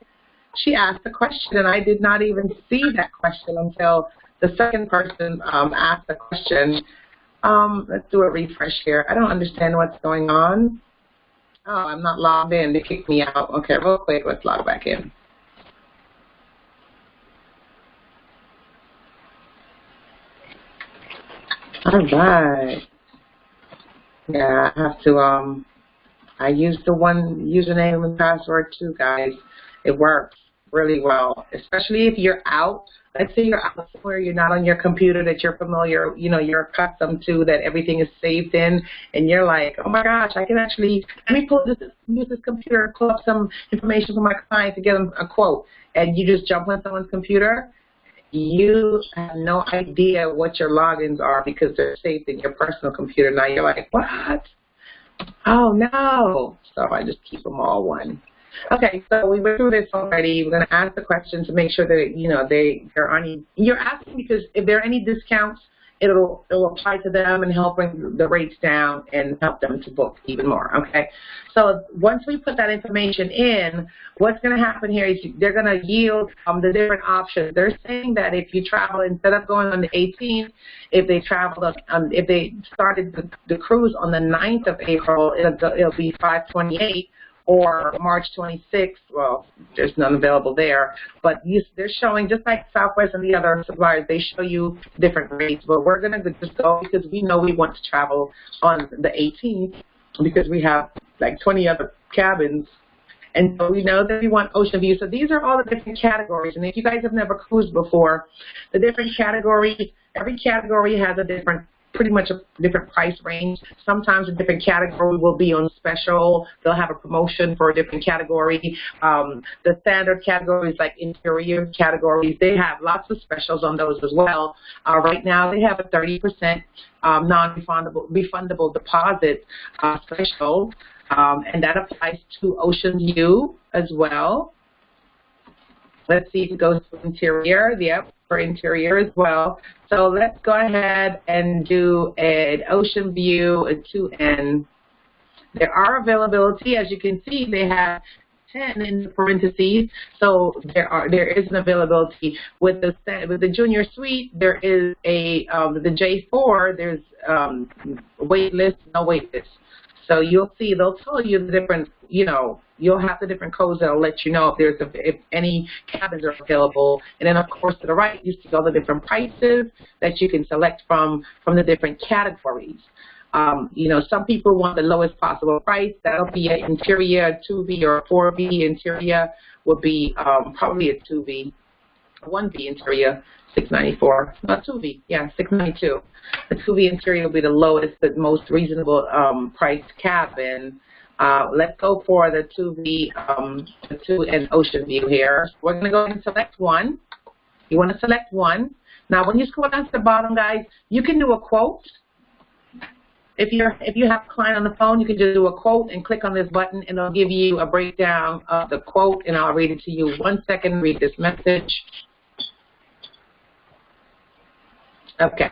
She asked a question, and I did not even see that question until the second person asked the question. Let's do a refresh here. I don't understand what's going on. Oh, I'm not logged in. They kicked me out. Okay, real quick, let's log back in. All right. Yeah, I have to, I use the one username and password too, guys. It works really well, especially if you're out. Let's say you're out somewhere, you're not on your computer that you're familiar, you're accustomed to, that everything is saved in, and you're like, oh my gosh, I can actually, let me use this computer and pull up some information from my client to get them a quote, and you just jump on someone's computer. You have no idea what your logins are because they're saved in your personal computer. Now you're like, what? Oh no. So I just keep them all one. Okay, so we went through this already. We're going to ask the questions to make sure that, they're on. You're asking because if there are any discounts, it'll apply to them and help bring the rates down and help them to book even more, okay? So once we put that information in, what's going to happen here is they're going to yield the different options. They're saying that if you travel, instead of going on the 18th, if they traveled, if they started the cruise on the 9th of April, it'll be 528. Or March 26th, well, there's none available there, but they're showing, just like Southwest and the other suppliers, they show you different rates, but we're going to just go because we know we want to travel on the 18th because we have like 20 other cabins And so we know that we want ocean view. So these are all the different categories. And if you guys have never cruised before, the different categories, every category has a different, pretty much a different price range. Sometimes a different category will be on special. They'll have a promotion for a different category. The standard categories, like interior categories, they have lots of specials on those as well. Right now they have a 30% non-refundable deposit special, and that applies to Ocean View as well. Let's see if it goes to interior. Yep, for interior as well. So let's go ahead and do an Ocean View, a 2N. There are availability. As you can see, they have 10 in the parentheses. So there is an availability with the junior suite. There is a the J4. There's wait list, no wait list. So you'll see, they'll tell you the different, you'll have the different codes that'll let you know if any cabins are available. And then, of course, to the right, you see all the different prices that you can select from the different categories. Some people want the lowest possible price. That'll be an interior, 2V or 4V. Interior would be probably a 2V, 1V interior. $694, not 2V, yeah, $692. The 2V interior will be the lowest but most reasonable price cabin. Let's go for the 2V, the 2N Ocean View here. We're going to go ahead and select one. You want to select one. Now, when you scroll down to the bottom, guys, you can do a quote. If you have a client on the phone, you can just do a quote and click on this button, and it'll give you a breakdown of the quote, and I'll read it to you. 1 second, read this message. Okay.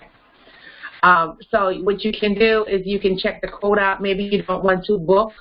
So what you can do is you can check the quote out. Maybe you don't want to book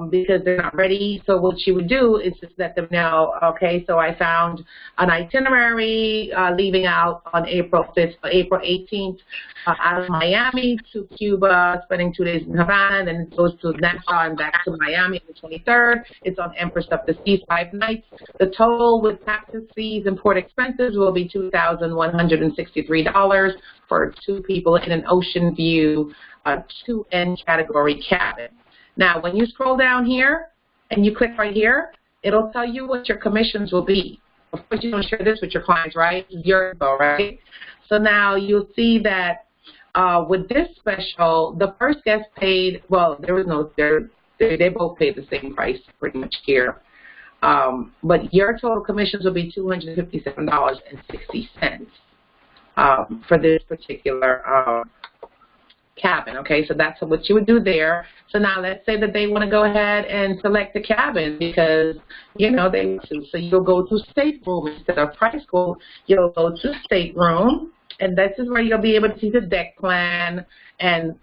because they're not ready. So what you would do is just let them know, okay, so I found an itinerary leaving out on April 5th, April 18th out of Miami to Cuba, spending 2 days in Havana, then it goes to Nassau and back to Miami on the 23rd. It's on Empress of the Seas, 5 nights. The total with taxes, fees, and port expenses will be $2,163 for 2 people in an Ocean View 2N category cabin. Now, when you scroll down here and you click right here, it'll tell you what your commissions will be. Of course, you don't share this with your clients, right? Your info, right? So now you'll see that with this special, the first guest paid, well, there was no, they both paid the same price pretty much here. But your total commissions will be $257.60 for this particular cabin, okay? So that's what you would do there. So now let's say that they want to go ahead and select the cabin because, they want to. So you'll go to stateroom instead of price quote. You'll go to stateroom, and this is where you'll be able to see the deck plan and,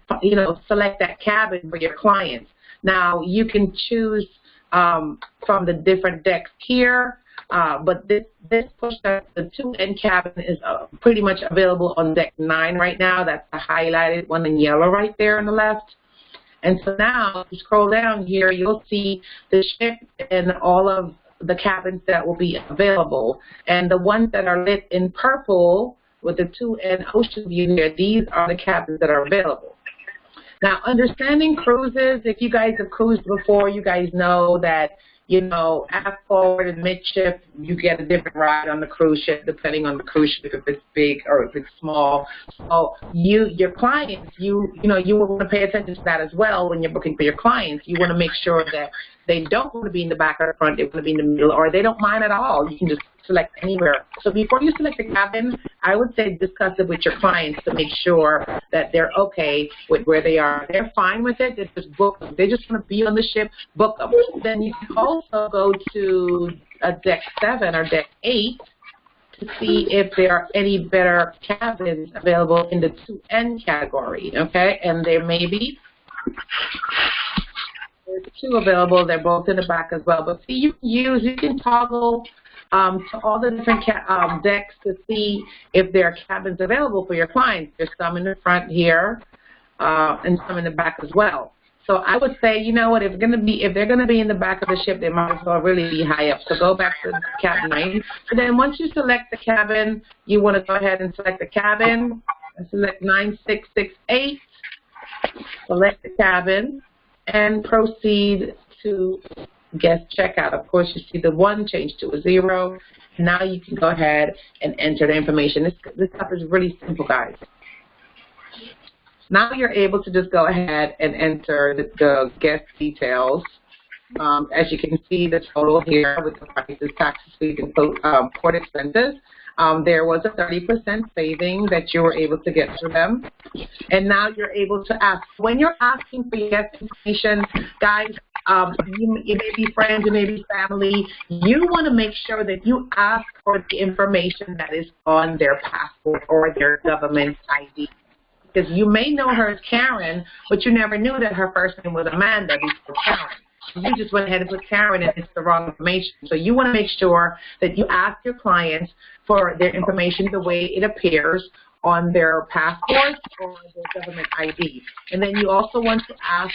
select that cabin for your clients. Now, you can choose from the different decks here. But this push the 2N cabin is pretty much available on deck 9 right now. That's the highlighted one in yellow right there on the left. And so now, if you scroll down here, you'll see the ship and all of the cabins that will be available. And the ones that are lit in purple with the 2N Ocean View here, these are the cabins that are available. Now, understanding cruises, if you guys have cruised before, you guys know that aft forward and midship, you get a different ride on the cruise ship depending on the cruise ship, if it's big or if it's small. So your clients, you will want to pay attention to that as well when you're booking for your clients. You want to make sure that they don't want to be in the back or the front, they want to be in the middle, or they don't mind at all. You can just select anywhere. So before you select the cabin, I would say discuss it with your clients to make sure that they're okay with where they are. They're fine with it. They just book them. They just want to be on the ship, book them. Then you can also go to deck 7 or deck 8 to see if there are any better cabins available in the 2N category, okay? And there may be. There's 2 available. They're both in the back as well. But see, you can toggle to all the different decks to see if there are cabins available for your clients. There's some in the front here and some in the back as well. So I would say, if they're going to be in the back of the ship, they might as well really be high up. So go back to cabin 9. And then once you select the cabin, you want to go ahead and select the cabin. Select 9668. Select the cabin and proceed to guest checkout. Of course, you see the 1 changed to a 0. Now you can go ahead and enter the information. This stuff is really simple, guys. Now you're able to just go ahead and enter the guest details. As you can see, the total here with the prices, taxes, fees, and port expenses. There was a 30% saving that you were able to get for them. And now you're able to ask. When you're asking for guest information, guys, you may be friends, you may be family, you want to make sure that you ask for the information that is on their passport or their government ID. Because you may know her as Karen, but you never knew that her first name was Amanda before Karen. You just went ahead and put Karen and it's the wrong information. So you want to make sure that you ask your clients for their information the way it appears on their passport or their government ID. And then you also want to ask,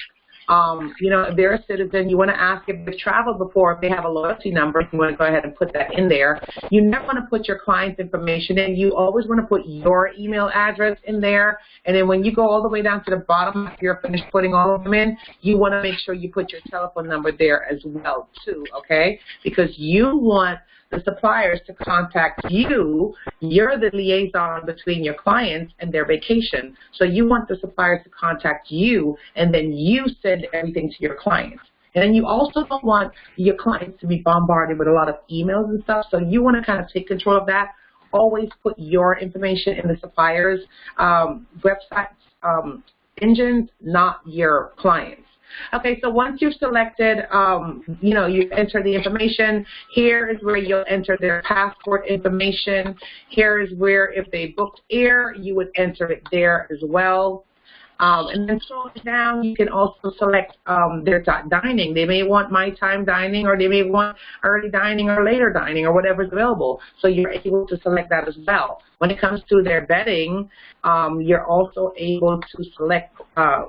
you know, if they're a citizen, you want to ask if they've traveled before, if they have a loyalty number, you want to go ahead and put that in there. You never want to put your client's information in. You always want to put your email address in there. And then when you go all the way down to the bottom, after you're finished putting all of them in, you want to make sure you put your telephone number there as well, too, okay? Because you want the suppliers to contact you. You're the liaison between your clients and their vacation. So you want the suppliers to contact you, and then you send everything to your clients. And then you also don't want your clients to be bombarded with a lot of emails and stuff, so you want to kind of take control of that. Always put your information in the suppliers' websites, engines, not your clients. Okay, so once you've selected, you know, you enter the information. Here is where you'll enter their passport information. Here is where, if they booked air, you would enter it there as well. And then scrolling down, you can also select their dining. They may want my time dining, or they may want early dining or later dining, or whatever's available. So you're able to select that as well. When it comes to their bedding, you're also able to select,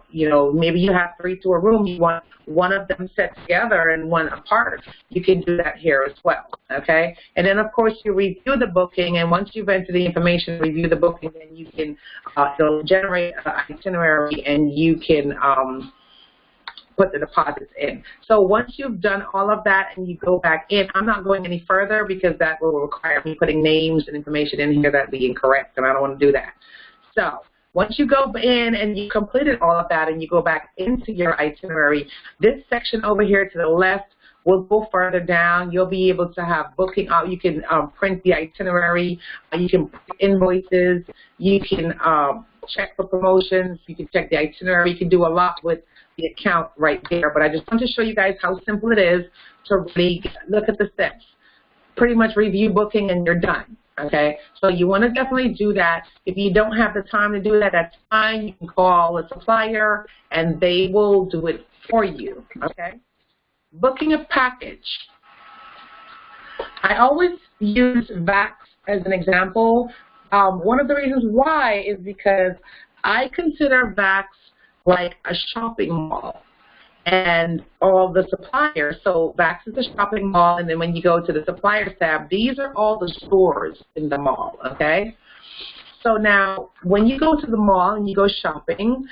you know, maybe you have 3 to a room. You want one of them set together and one apart. You can do that here as well, okay? And then, of course, you review the booking, and once you've entered the information, review the booking, then you can it'll generate an itinerary, and you can put the deposits in. So once you've done all of that and you go back in, I'm not going any further because that will require me putting names and information in here that would be incorrect, and I don't want to do that. So once you go in and you completed all of that and you go back into your itinerary, this section over here to the left will go further down. You'll be able to have booking out. You can print the itinerary. You can print invoices. You can check for promotions. You can check the itinerary. You can do a lot with the account right there. But I just want to show you guys how simple it is to really look at the steps. Pretty much review booking and you're done. Okay, so you want to definitely do that. If you don't have the time to do that, that's fine. You can call a supplier and they will do it for you. Okay, booking a package. I always use VAX as an example. One of the reasons why is because I consider VAX like a shopping mall. And all the suppliers, so VAX is the shopping mall, and then when you go to the suppliers tab, these are all the stores in the mall, okay? So now, when you go to the mall and you go shopping,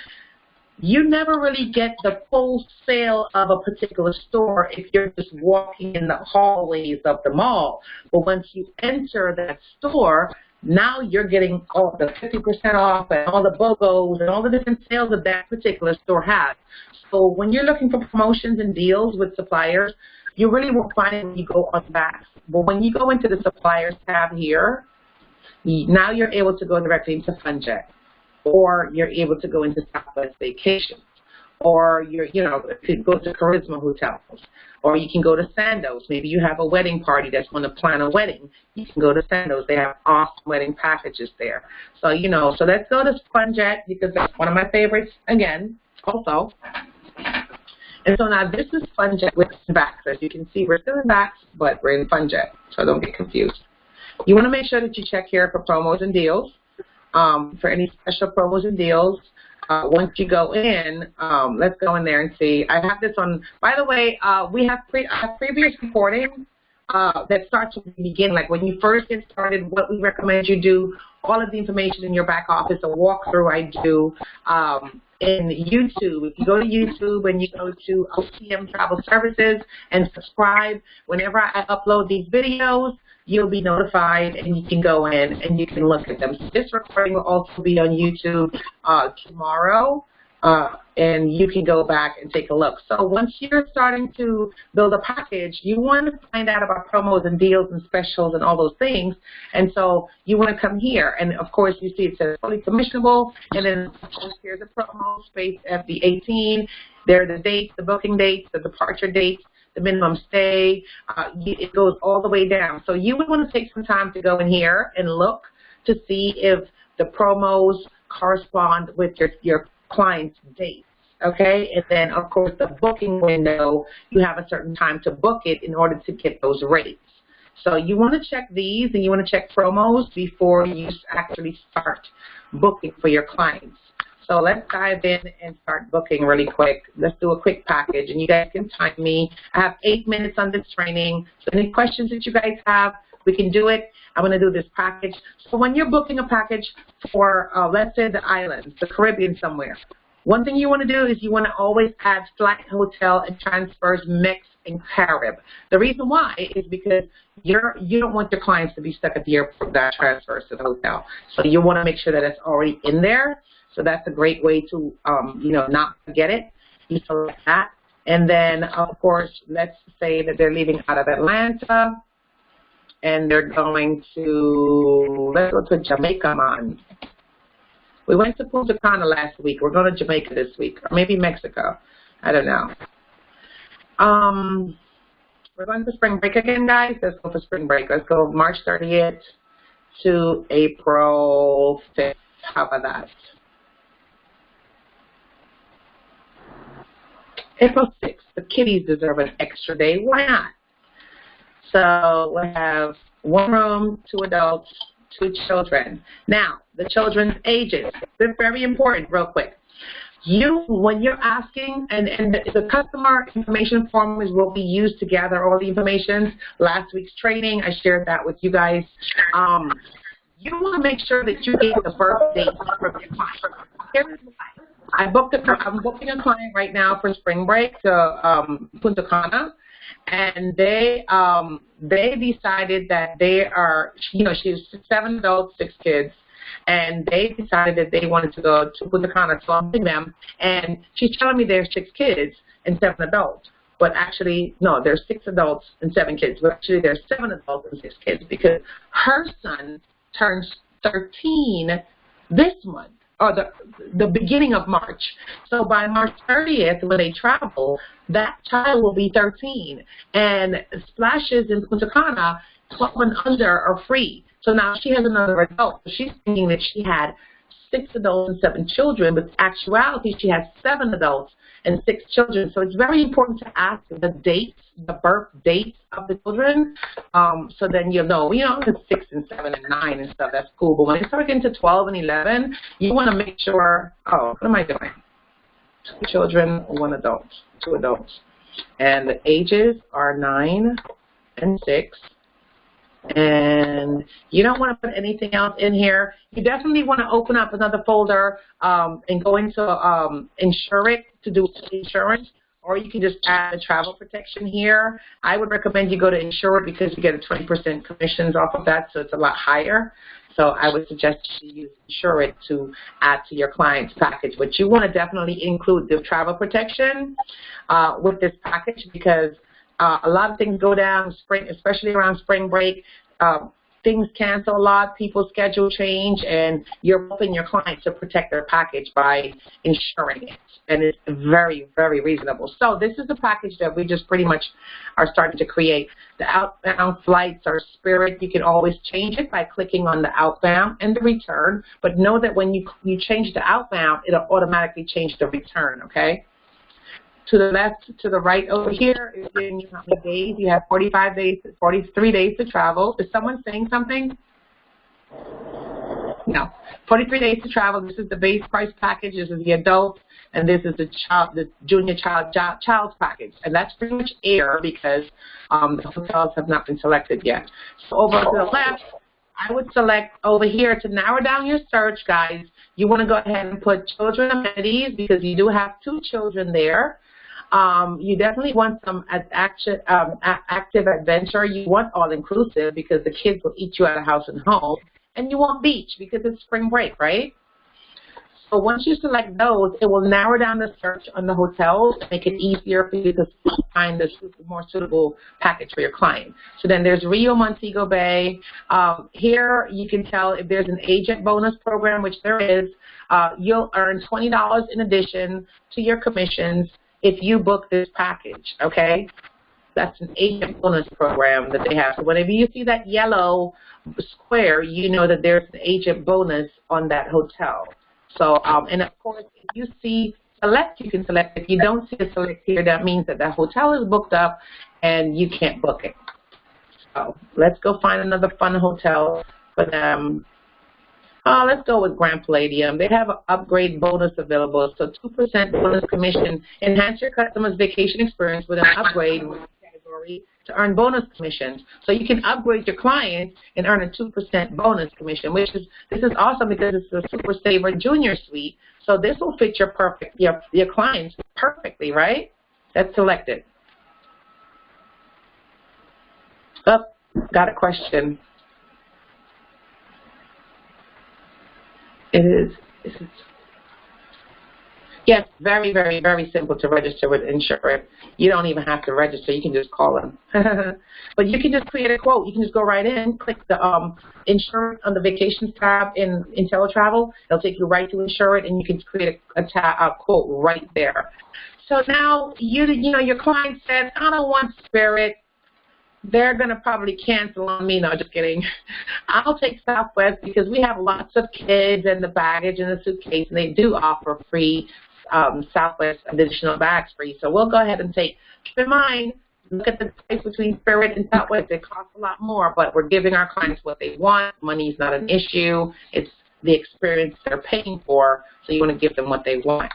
you never really get the full sale of a particular store if you're just walking in the hallways of the mall. But once you enter that store, now you're getting all the 50% off and all the BOGOs and all the different sales that that particular store has. So when you're looking for promotions and deals with suppliers, you really won't find it when you go on VAX. But when you go into the suppliers tab here, now you're able to go directly into FunJet, or you're able to go into Southwest Vacations, or you can go to Charisma Hotels, or you can go to Sandos. Maybe you have a wedding party that's going to plan a wedding. You can go to Sandos. They have awesome wedding packages there. So, so let's go to FunJet because that's one of my favorites, again, also. And so now this is FunJet with VAX. As you can see, we're still in VAX, but we're in FunJet, so don't get confused. You want to make sure that you check here for promos and deals, for any special promos and deals. Once you go in, let's go in there and see. I have this on, by the way, we have previous recordings that starts from the beginning. Like when you first get started, what we recommend you do, all of the information in your back office, a walkthrough I do in YouTube. If you go to YouTube and you go to OCM Travel Services and subscribe, whenever I upload these videos, you'll be notified and you can go in and you can look at them. So this recording will also be on YouTube tomorrow. And you can go back and take a look. So once you're starting to build a package, you want to find out about promos and deals and specials and all those things. And so you want to come here. And, of course, you see it says fully commissionable. And then, of course, here's a promo, space FB18. There are the dates, the booking dates, the departure dates, the minimum stay. It goes all the way down. So you would want to take some time to go in here and look to see if the promos correspond with your client's dates, okay? And then, of course, the booking window, you have a certain time to book it in order to get those rates. So you want to check these and you want to check promos before you actually start booking for your clients. So let's dive in and start booking really quick. Let's do a quick package, and you guys can time me. I have 8 minutes on this training. So any questions that you guys have, we can do it. I'm going to do this package. So when you're booking a package for, let's say, the islands, the Caribbean somewhere, one thing you want to do is you want to always add flight, hotel, and transfers, mix, and Carib. The reason why is because you don't want your clients to be stuck at the airport that transfers to the hotel. So you want to make sure that it's already in there. So that's a great way to, not forget it. You select that. And then, of course, let's say that they're leaving out of Atlanta. And they're going to, let's go to Jamaica, man. We went to Punta Cana last week. We're going to Jamaica this week, or maybe Mexico. I don't know. We're going to spring break again, guys. Let's go for spring break. Let's go March 30th to April 5th. How about that? April 6th. The kiddies deserve an extra day. Why not? So we have 1 room, 2 adults, 2 children. Now, the children's ages. They're very important, real quick. When you're asking, and the customer information form is what we use to gather all the information. Last week's training, I shared that with you guys. You want to make sure that you get the birth date from your client. Here's why. I'm booking a client right now for spring break to Punta Cana. And they decided that they are, she's 7 adults, 6 kids, and they decided that they wanted to go to Punta Cana, so I'm with them. And she's telling me there's 6 kids and 7 adults, but actually, no, there's 6 adults and 7 kids, but actually there's 7 adults and 6 kids because her son turns 13 this month, or the beginning of March. So by March 30th, when they travel, that child will be 13. And splashes in Punta Cana, 12 and under are free. So now she has another adult. So she's thinking that she had 6 adults and 7 children, but in actuality, she has 7 adults and 6 children. So it's very important to ask the dates, the birth dates of the children. So then you'll know, the 6 and 7 and 9 and stuff, that's cool. But when they start getting to 12 and 11, you want to make sure, what am I doing? 2 children, 1 adult, 2 adults. And the ages are 9 and 6. And you don't want to put anything else in here. You definitely want to open up another folder and go into Insure It to do insurance, or you can just add a travel protection here. I would recommend you go to Insure It because you get a 20% commissions off of that, so it's a lot higher. So I would suggest you use Insure It to add to your client's package. But you want to definitely include the travel protection with this package because a lot of things go down spring, especially around spring break. Things cancel a lot, people's schedule change, and you're helping your client to protect their package by insuring it. And it's very, very reasonable. So this is the package that we just pretty much are starting to create. The outbound flights are Spirit. You can always change it by clicking on the outbound and the return. But know that when you change the outbound, it'll automatically change the return, okay? To the left, to the right over here is giving you how many days. You have 45 days, 43 days to travel. Is someone saying something? No. 43 days to travel. This is the base price package. This is the adult. and this is the junior child's package, and that's pretty much air because the hotels have not been selected yet. So over to the left, I would select over here to narrow down your search, guys. You want to go ahead and put children amenities because you do have 2 children there. You definitely want some active adventure. You want all-inclusive because the kids will eat you out of house and home. And you want beach because it's spring break, right? So once you select those, it will narrow down the search on the hotels and make it easier for you to find the more suitable package for your client. So then there's Rio Montego Bay. Here you can tell if there's an agent bonus program, which there is. You'll earn $20 in addition to your commissions if you book this package, okay? That's an agent bonus program that they have. So whenever you see that yellow square, you know that there's an agent bonus on that hotel. So, and of course, if you see select, you can select. If you don't see a select here, that means that the hotel is booked up and you can't book it. So let's go find another fun hotel for them. Let's go with Grand Palladium. They have an upgrade bonus available, so 2% bonus commission. Enhance your customer's vacation experience with an upgrade category to earn bonus commissions. So you can upgrade your client and earn a 2% bonus commission, this is awesome because it's a Super Saver Junior Suite. So this will fit your clients perfectly, right? That's selected. Oh, got a question. It is. Yes, very, very, very simple to register with Insure. You don't even have to register. You can just call them. But you can just create a quote. You can just go right in, click the Insure on the Vacations tab in InteleTravel. It'll take you right to Insure It, and you can create a quote right there. So now, you know, your client says, I don't want Spirit. They're going to probably cancel on me. No, just kidding. I'll take Southwest because we have lots of kids and the baggage and the suitcase, and they do offer free Southwest additional bags free. So we'll go ahead and take. Keep in mind, look at the price between Spirit and Southwest. It costs a lot more, but we're giving our clients what they want. Money is not an issue. It's the experience they're paying for, so you want to give them what they want.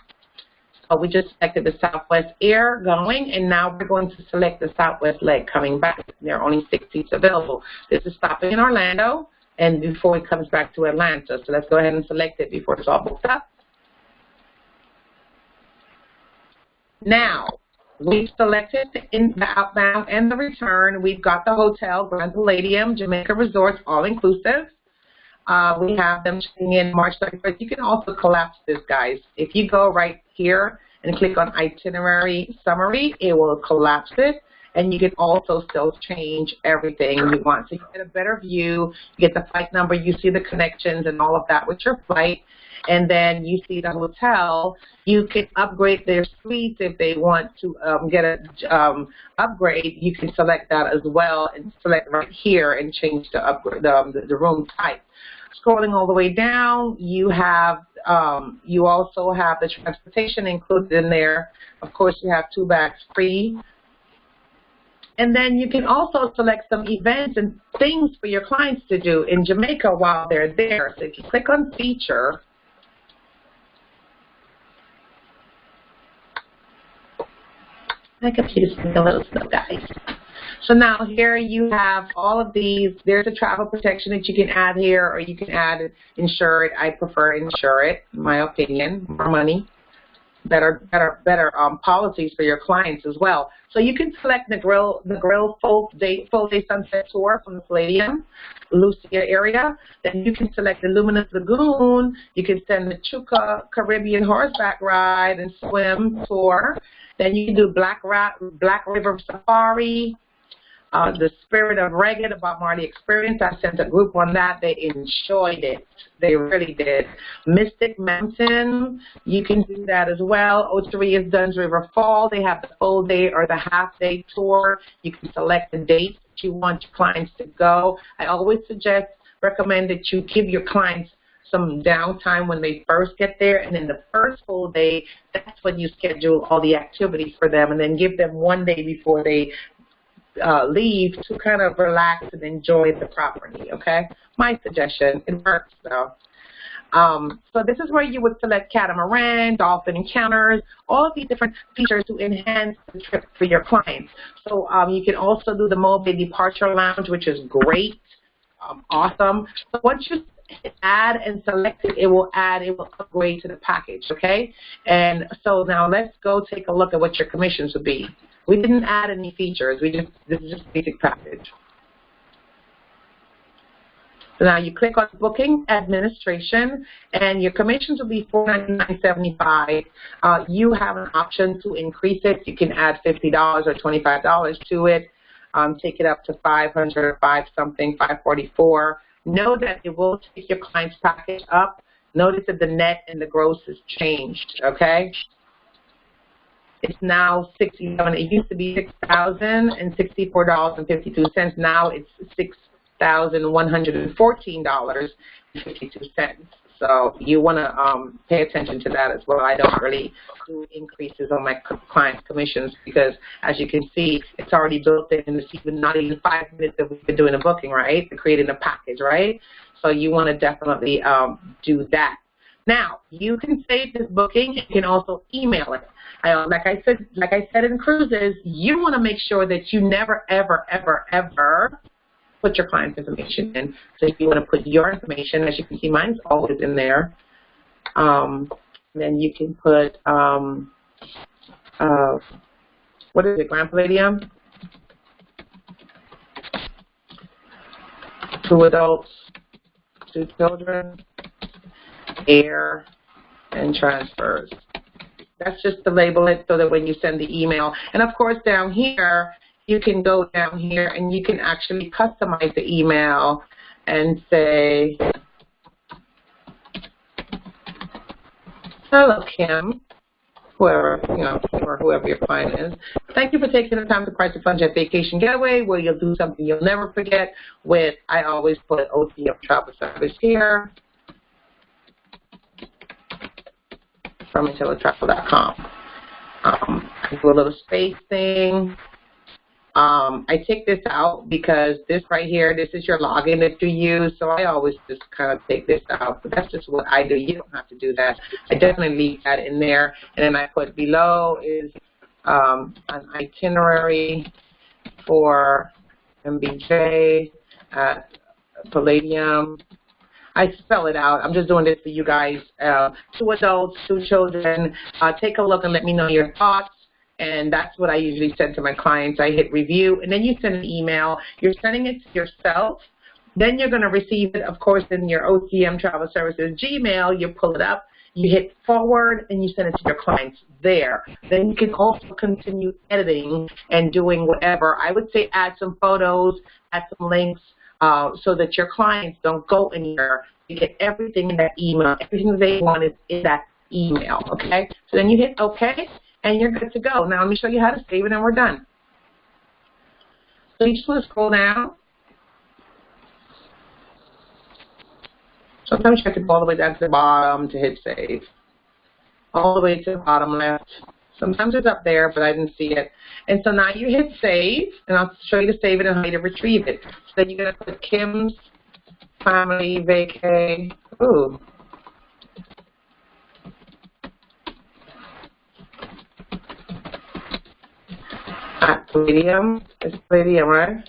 We just selected the Southwest Air going, and now we're going to select the Southwest leg coming back. There are only 6 seats available. This is stopping in Orlando and before it comes back to Atlanta. So let's go ahead and select it before it's all booked up. Now, we've selected the outbound and the return. We've got the hotel, Grand Palladium, Jamaica Resorts, all-inclusive. We have them checking in March 31st. You can also collapse this, guys. If you go right here and click on Itinerary Summary, it will collapse it, and you can also still change everything you want. So you get a better view, you get the flight number, you see the connections and all of that with your flight, and then you see the hotel. You can upgrade their suites if they want to get an upgrade. You can select that as well and select right here and change the upgrade, the room type. Scrolling all the way down, you have you also have the transportation included in there. Of course, you have 2 bags free. And then you can also select some events and things for your clients to do in Jamaica while they're there. So if you click on Feature, my computer's being a little slow, guys. So now here you have all of these. There's a travel protection that you can add here, or you can add Insure It. I prefer Insure It, in my opinion. More money, better policies for your clients as well. So you can select the Grill full day sunset tour from the Palladium, Lucia area. Then you can select the Luminous Lagoon. You can send the Chuka Caribbean horseback ride and swim tour. Then you can do Black River Safari. The Spirit of Reggae, the Bob Marley Experience. I sent a group on that. They enjoyed it. They really did. Mystic Mountain, you can do that as well. Oteria's Duns River Fall, they have the full day or the half day tour. You can select the dates that you want your clients to go. I always recommend that you give your clients some downtime when they first get there, and then the first full day, that's when you schedule all the activities for them, and then give them 1 day before they leave to kind of relax and enjoy the property, okay? My suggestion. It works, though. So this is where you would select catamaran, dolphin encounters, all of these different features to enhance the trip for your clients. So you can also do the mobile departure lounge, which is great, awesome. So once you hit add and select it, it will upgrade to the package, okay? And so now let's go take a look at what your commissions would be. We didn't add any features. This is just basic package. So now you click on Booking Administration, and your commissions will be $499.75. You have an option to increase it. You can add $50 or $25 to it. Take it up to $500 or $544. Know that it will take your client's package up. Notice that the net and the gross has changed. Okay. It's now $67. It used to be $6,064.52. Now it's $6,114.52. So you want to pay attention to that as well. I don't really do increases on my clients' commissions because, as you can see, it's already built in, and it's not even 5 minutes that we've been doing a booking, right? Creating a package, right? So you want to definitely do that. Now, you can save this booking. You can also email it. Like I said in cruises, you want to make sure that you never, ever, ever, ever put your client's information in. So if you want to put your information, as you can see, mine's always in there. Then you can put, what is it, Grand Palladium? 2 adults, 2 children, air, and transfers. That's just to label it so that when you send the email. And, of course, down here, you can go down here and you can actually customize the email and say, hello, Kim, whoever, or whoever your client is. Thank you for taking the time to price a fun jet vacation getaway where you'll do something you'll never forget with, I always put OTM travel service here from InteleTravel.com. I do a little space thing. I take this out because this right here, this is your login that you use, so I always just kind of take this out. But that's just what I do. You don't have to do that. I definitely leave that in there. And then I put below is an itinerary for MBJ at Palladium. I spell it out. I'm just doing this for you guys. 2 adults, 2 children. Take a look and let me know your thoughts. And that's what I usually send to my clients. I hit review, and then you send an email. You're sending it to yourself. Then you're going to receive it, of course, in your OTM Travel Services Gmail. You pull it up, you hit forward, and you send it to your clients there. Then you can also continue editing and doing whatever. I would say add some photos, add some links, so that your clients don't go anywhere. You get everything in that email. Everything they want is in that email, okay? So then you hit OK, and you're good to go. Now let me show you how to save it, and we're done. So you just want to scroll down. Sometimes you have to go all the way down to the bottom to hit save. All the way to the bottom left. Sometimes it's up there, but I didn't see it. And so now you hit save, and I'll show you to save it and how to retrieve it. So then you're going to put Kim's Family Vacay. Ooh. At Palladium. It's Palladium, right?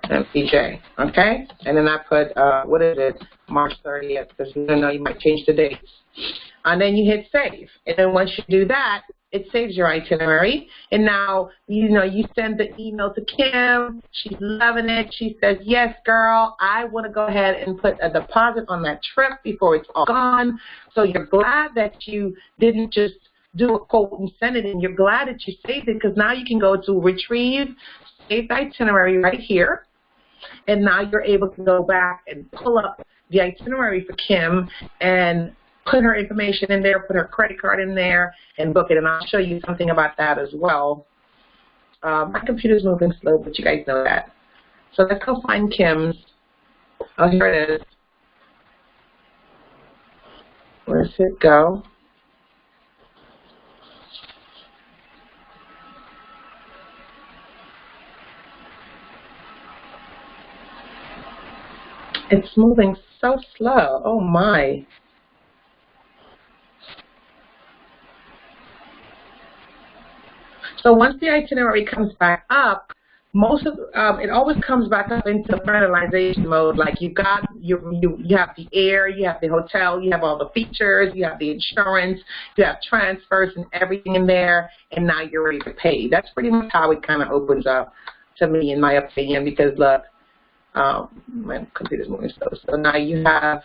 And PJ, okay? And then I put, what is it, March 30th, because you don't know, you might change the dates. And then you hit save. And then once you do that, it saves your itinerary. And now, you send the email to Kim. She's loving it. She says, yes, girl, I want to go ahead and put a deposit on that trip before it's all gone. So you're glad that you didn't just do a quote and send it in. You're glad that you saved it because now you can go to retrieve, save the itinerary right here. And now you're able to go back and pull up the itinerary for Kim and put her information in there, put her credit card in there, and book it. And I'll show you something about that as well. My computer's moving slow, but you guys know that. So let's go find Kim's. Oh, here it is. Where's it go? It's moving so slow. Oh, my. So once the itinerary comes back up, most of it always comes back up into finalization mode. Like you have the air, you have the hotel, you have all the features, you have the insurance, you have transfers and everything in there, and now you're ready to pay. That's pretty much how it kind of opens up to me, in my opinion. Because look, my computer's moving slow. So now you have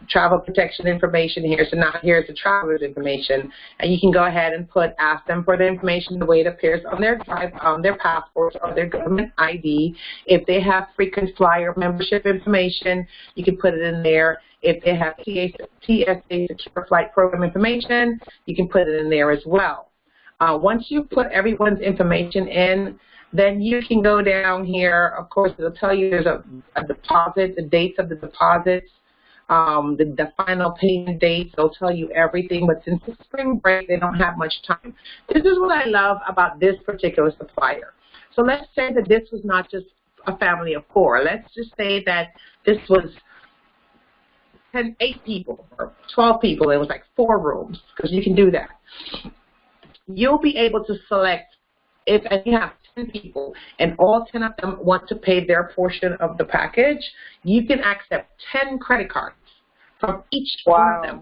travel protection information here. So now here's the traveler's information, and you can go ahead and ask them for the information the way it appears on their passports or their government ID. If they have frequent flyer membership information, you can put it in there. If they have TSA secure flight program information, you can put it in there as well. Once you put everyone's information in, then you can go down here. Of course, it'll tell you there's a deposit, the dates of the deposits, the final payment dates. They'll tell you everything, but since it's spring break, they don't have much time. This is what I love about this particular supplier. So let's say that this was not just a family of 4. Let's just say that this was 8 people or 12 people. It was like 4 rooms, because you can do that. You'll be able to select if you have 10 people and all 10 of them want to pay their portion of the package, you can accept 10 credit cards from each one of them.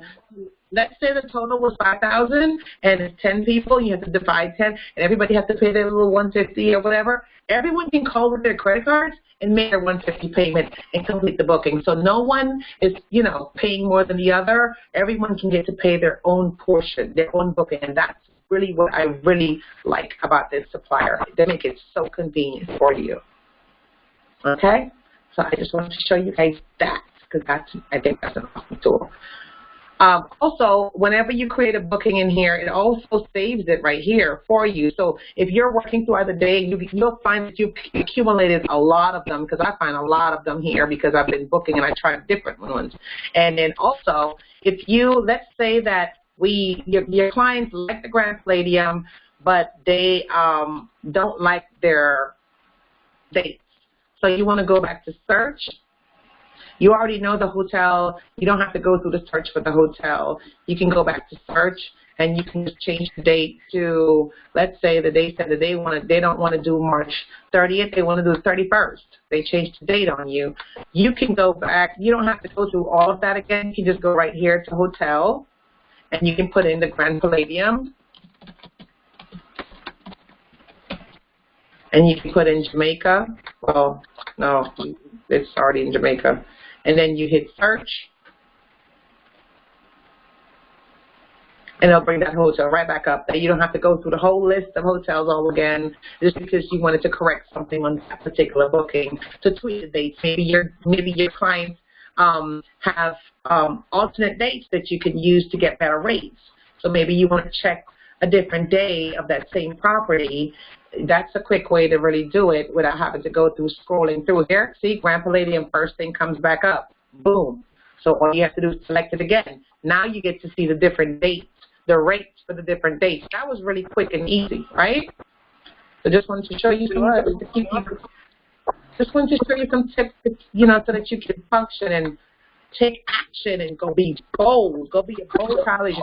Let's say the total was $5,000 and it's 10 people, you have to divide 10, and everybody has to pay their little $150 or whatever. Everyone can call with their credit cards and make their $150 payment and complete the booking. So no one is, paying more than the other. Everyone can get to pay their own portion, their own booking, and that's really what I really like about this supplier. They make it so convenient for you. Okay? So I just wanted to show you guys that, because I think that's an awesome tool. Also, whenever you create a booking in here, it also saves it right here for you. So if you're working throughout the day, you'll find that you've accumulated a lot of them, because I find a lot of them here because I've been booking and I tried different ones. And then also, if you, let's say that your clients like the Grand Palladium, but they don't like their dates. So you want to go back to search. You already know the hotel. You don't have to go through the search for the hotel. You can go back to search, and you can just change the date to, let's say the they said that they don't want to do March 30th. They want to do the 31st. They changed the date on you. You can go back. You don't have to go through all of that again. You can just go right here to hotel, and you can put in the Grand Palladium. And you can put in Jamaica. Well, no, it's already in Jamaica. And then you hit search, and it'll bring that hotel right back up there. You don't have to go through the whole list of hotels all again just because you wanted to correct something on that particular booking to tweak the dates. Maybe your clients have alternate dates that you can use to get better rates. So maybe you want to check a different day of that same property. That's a quick way to really do it without having to go through scrolling through here. See, Grand Palladium first thing comes back up. Boom. So all you have to do is select it again. Now you get to see the different dates, the rates for the different dates. That was really quick and easy, right? So just wanted to show you some tips to keep you. Just wanted to show you some tips, so that you can function and take action and go be bold. Go be a bold college.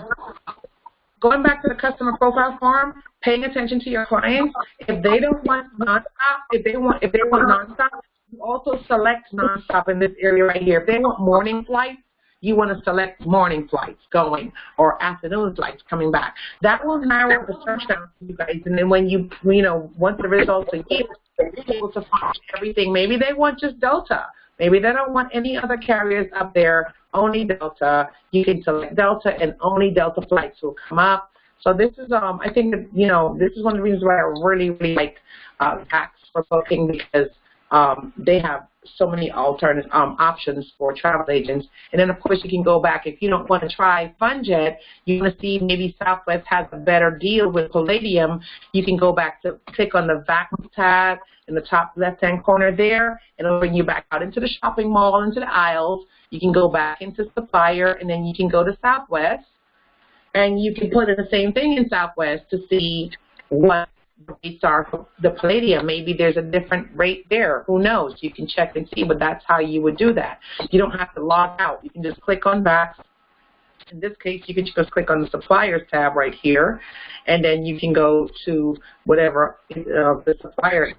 Going back to the customer profile form, paying attention to your clients. If they don't want nonstop, if they want nonstop, you also select nonstop in this area right here. If they want morning flights, you want to select morning flights going or afternoon flights coming back. That will narrow the search down for you guys. And then when once the results are here, you're able to find everything. Maybe they want just Delta. Maybe they don't want any other carriers up there, only Delta. You can select Delta, and only Delta flights will come up. So this is, I think that, this is one of the reasons why I really, really like Tax for Booking, because they have so many alternate options for travel agents. And then, of course, you can go back. If you don't want to try FunJet, you want to see maybe Southwest has a better deal with Palladium, you can go back to click on the vacuum tab in the top left-hand corner there, and it'll bring you back out into the shopping mall, into the aisles. You can go back into Supplier, and then you can go to Southwest, and you can put in the same thing in Southwest to see what the rates are for the Palladium. Maybe there's a different rate there. Who knows? You can check and see, but that's how you would do that. You don't have to log out. You can just click on that. In this case, you can just click on the Suppliers tab right here, and then you can go to whatever the supplier is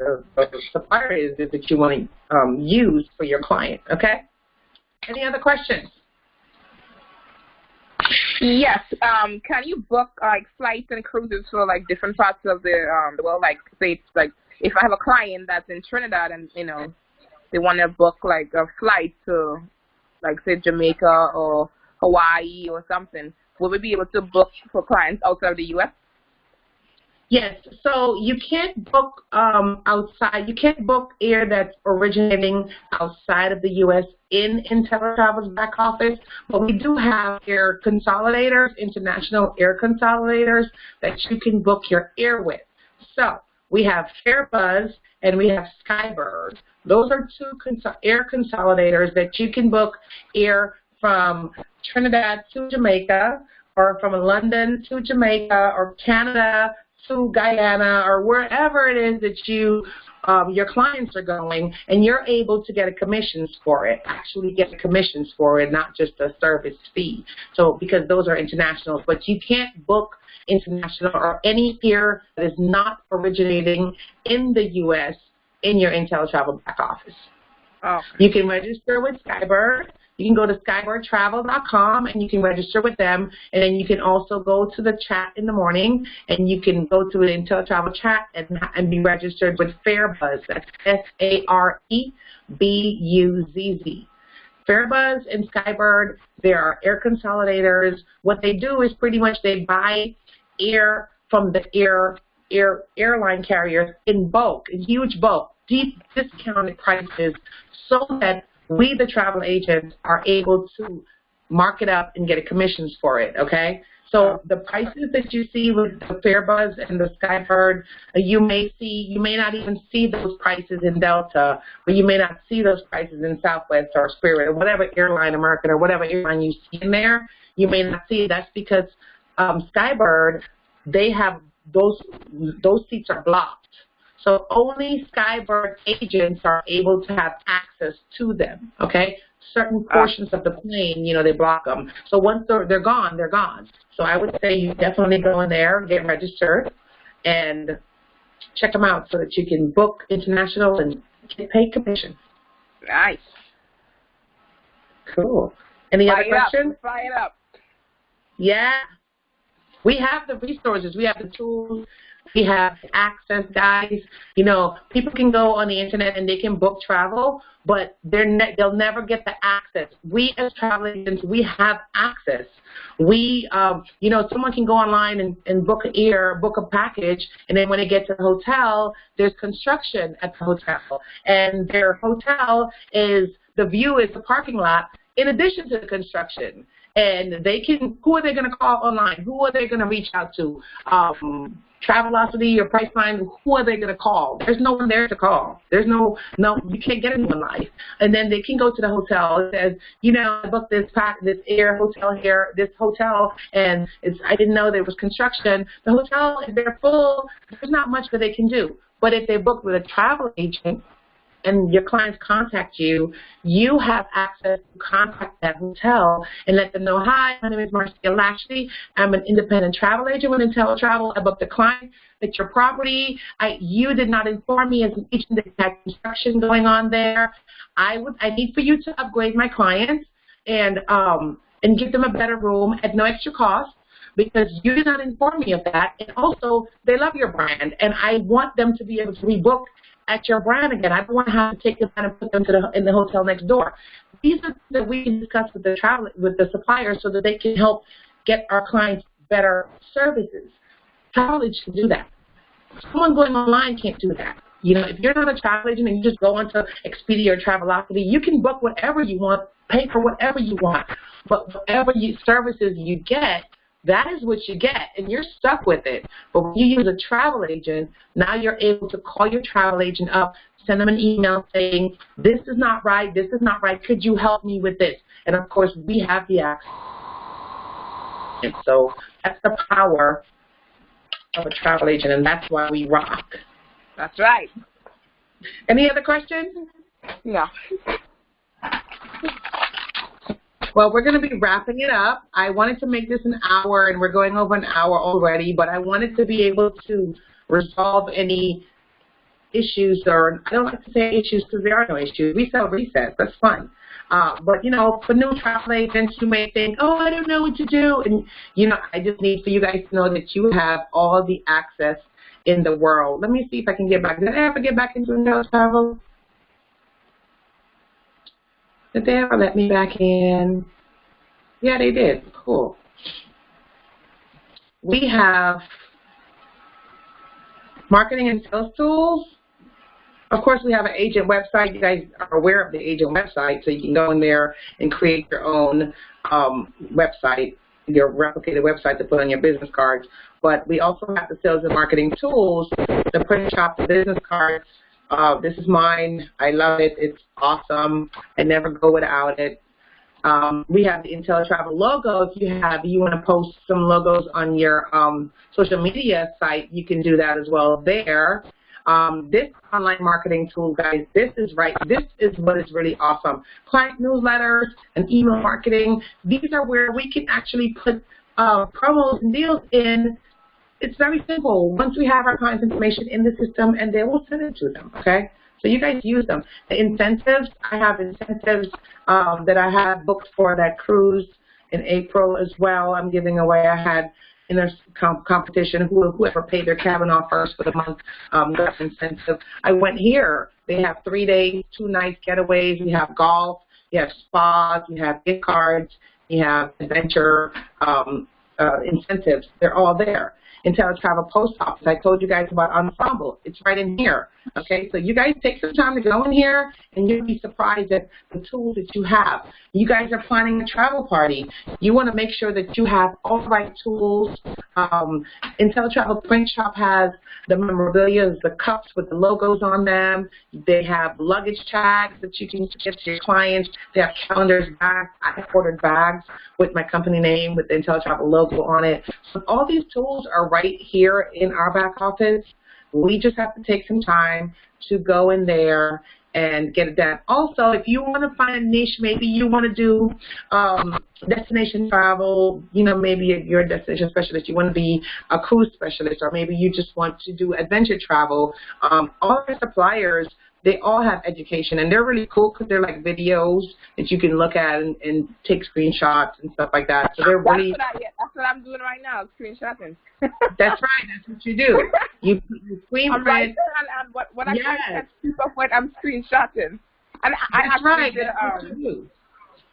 that you want to use for your client, okay? Any other questions?
Yes. Can you book like flights and cruises for like different parts of the world? Like, say, like if I have a client that's in Trinidad and they want to book like a flight to, like, say, Jamaica or Hawaii or something, will we be able to book for clients outside of the U.S.?
Yes, so you can't book outside. You can't book air that's originating outside of the U.S. in InteleTravel's back office, but we do have air consolidators, international air consolidators that you can book your air with. So we have Airbus and we have Skybird. Those are two air consolidators that you can book air from Trinidad to Jamaica, or from London to Jamaica, or Canada to Guyana, or wherever it is that your clients are going, and you're able to get a commissions for it, actually get the commissions for it, not just a service fee. So because those are internationals, but you can't book international or any air that is not originating in the U.S. in your InteleTravel back office.
Oh.
You can register with Skybird. You can go to skybirdtravel.com and you can register with them, and then you can also go to the chat in the morning and you can go to the InteleTravel chat and be registered with Fairbuzz. That's F-A-R-E-B-U-Z-Z. Fairbuzz and Skybird, they are air consolidators. What they do is pretty much they buy air from the airline carriers in bulk, in huge bulk, deep discounted prices, so that we, the travel agents, are able to mark it up and get commissions for it, okay? So the prices that you see with the Fairbuzz and the Skybird, you may not even see those prices in Delta, or you may not see those prices in Southwest or Spirit or whatever airline, American or whatever airline you see in there, you may not see. That's because Skybird, they have those seats are blocked. So only Skybird agents are able to have access to them, okay? Certain portions of the plane, they block them. So once they're gone, they're gone. So I would say you definitely go in there, get registered, and check them out so that you can book international and get paid commission.
Nice.
Cool. Any other questions?
Fire it up.
Yeah. We have the resources. We have the tools. We have access, guys. People can go on the internet and they can book travel, but they'll never get the access. We as travel agents, we have access. We, someone can go online and book book a package, and then when they get to the hotel, there's construction at the hotel, and their hotel the view is the parking lot in addition to the construction. And who are they going to call online? Who are they going to reach out to? Travelocity or Priceline, who are they going to call? There's no one there to call. There's no, you can't get anyone live. And then they can go to the hotel. It says, I booked this air hotel here, this hotel, and I didn't know there was construction. The hotel, if they're full, there's not much that they can do. But if they book with a travel agent, and your clients contact you, you have access to contact that hotel and let them know, hi, my name is Marcia Lashley. I'm an independent travel agent with InteleTravel. I booked a client at your property. You did not inform me as an agent that you had construction going on there. I need for you to upgrade my clients and give them a better room at no extra cost, because you did not inform me of that. And also, they love your brand, and I want them to be able to rebook at your brand again. I don't want to have to take them and put them in the hotel next door. These are things that we discuss with the suppliers so that they can help get our clients better services. Travel agents can do that. Someone going online can't do that. If you're not a travel agent and you just go onto Expedia or Travelocity, you can book whatever you want, pay for whatever you want, but whatever services you get, that is what you get, and you're stuck with it. But when you use a travel agent, now you're able to call your travel agent up, send them an email saying, this is not right, could you help me with this? And, of course, we have the access. And so that's the power of a travel agent, and that's why we rock.
That's right.
Any other questions?
Yeah.
Well, we're going to be wrapping it up. I wanted to make this an hour, and we're going over an hour already, but I wanted to be able to resolve any issues, or I don't like to say issues because there are no issues. We sell resets. That's fun. But, you know, for new travel agents, you may think, oh, I don't know what to do. And, you know, I just need for you guys to know that you have all the access in the world. Let me see if I can get back. Did I ever get back into InteleTravel? Did they ever let me back in? Yeah, they did. Cool. We have marketing and sales tools. Of course, we have an agent website. You guys are aware of the agent website, so you can go in there and create your own website, your replicated website to put on your business cards. But we also have the sales and marketing tools, the print shop, the business cards. This is mine. I love it. It's awesome. I never go without it. We have the InteleTravel logo. If you want to post some logos on your social media site, you can do that as well there. This online marketing tool, guys, this is what is really awesome. Client newsletters and email marketing, these are where we can actually put promos and deals in. It's very simple. Once we have our clients' information in the system, and they will send it to them, okay? So you guys use them. The incentives, I have incentives that I have booked for that cruise in April as well. I'm giving away. I had in a competition, whoever paid their cabin off first for the month got an incentive. I went here. They have 3 days, 2 nights getaways. We have golf. You have spas. You have gift cards. You have adventure incentives. They're all there. InteleTravel Post Office. I told you guys about Ensemble. It's right in here. Okay, so you guys take some time to go in here, and you'll be surprised at the tools that you have. You guys are planning a travel party. You want to make sure that you have all the right tools. InteleTravel Print Shop has the memorabilia, the cups with the logos on them. They have luggage tags that you can give to your clients. They have calendars, bags. I ordered bags with my company name with the InteleTravel logo on it. So all these tools are right here in our back office. We just have to take some time to go in there and get it done. Also, if you want to find a niche, maybe you want to do destination travel, you know, maybe you're a destination specialist, you want to be a cruise specialist, or maybe you just want to do adventure travel. All our suppliers, they all have education, and they're really cool because they're like videos that you can look at and take screenshots and stuff like that. So they're really...
That's what I'm doing right now, screenshotting.
That's right. That's what you do. You screen
I'm right there, and what I can't keep up with, I'm screenshotting. And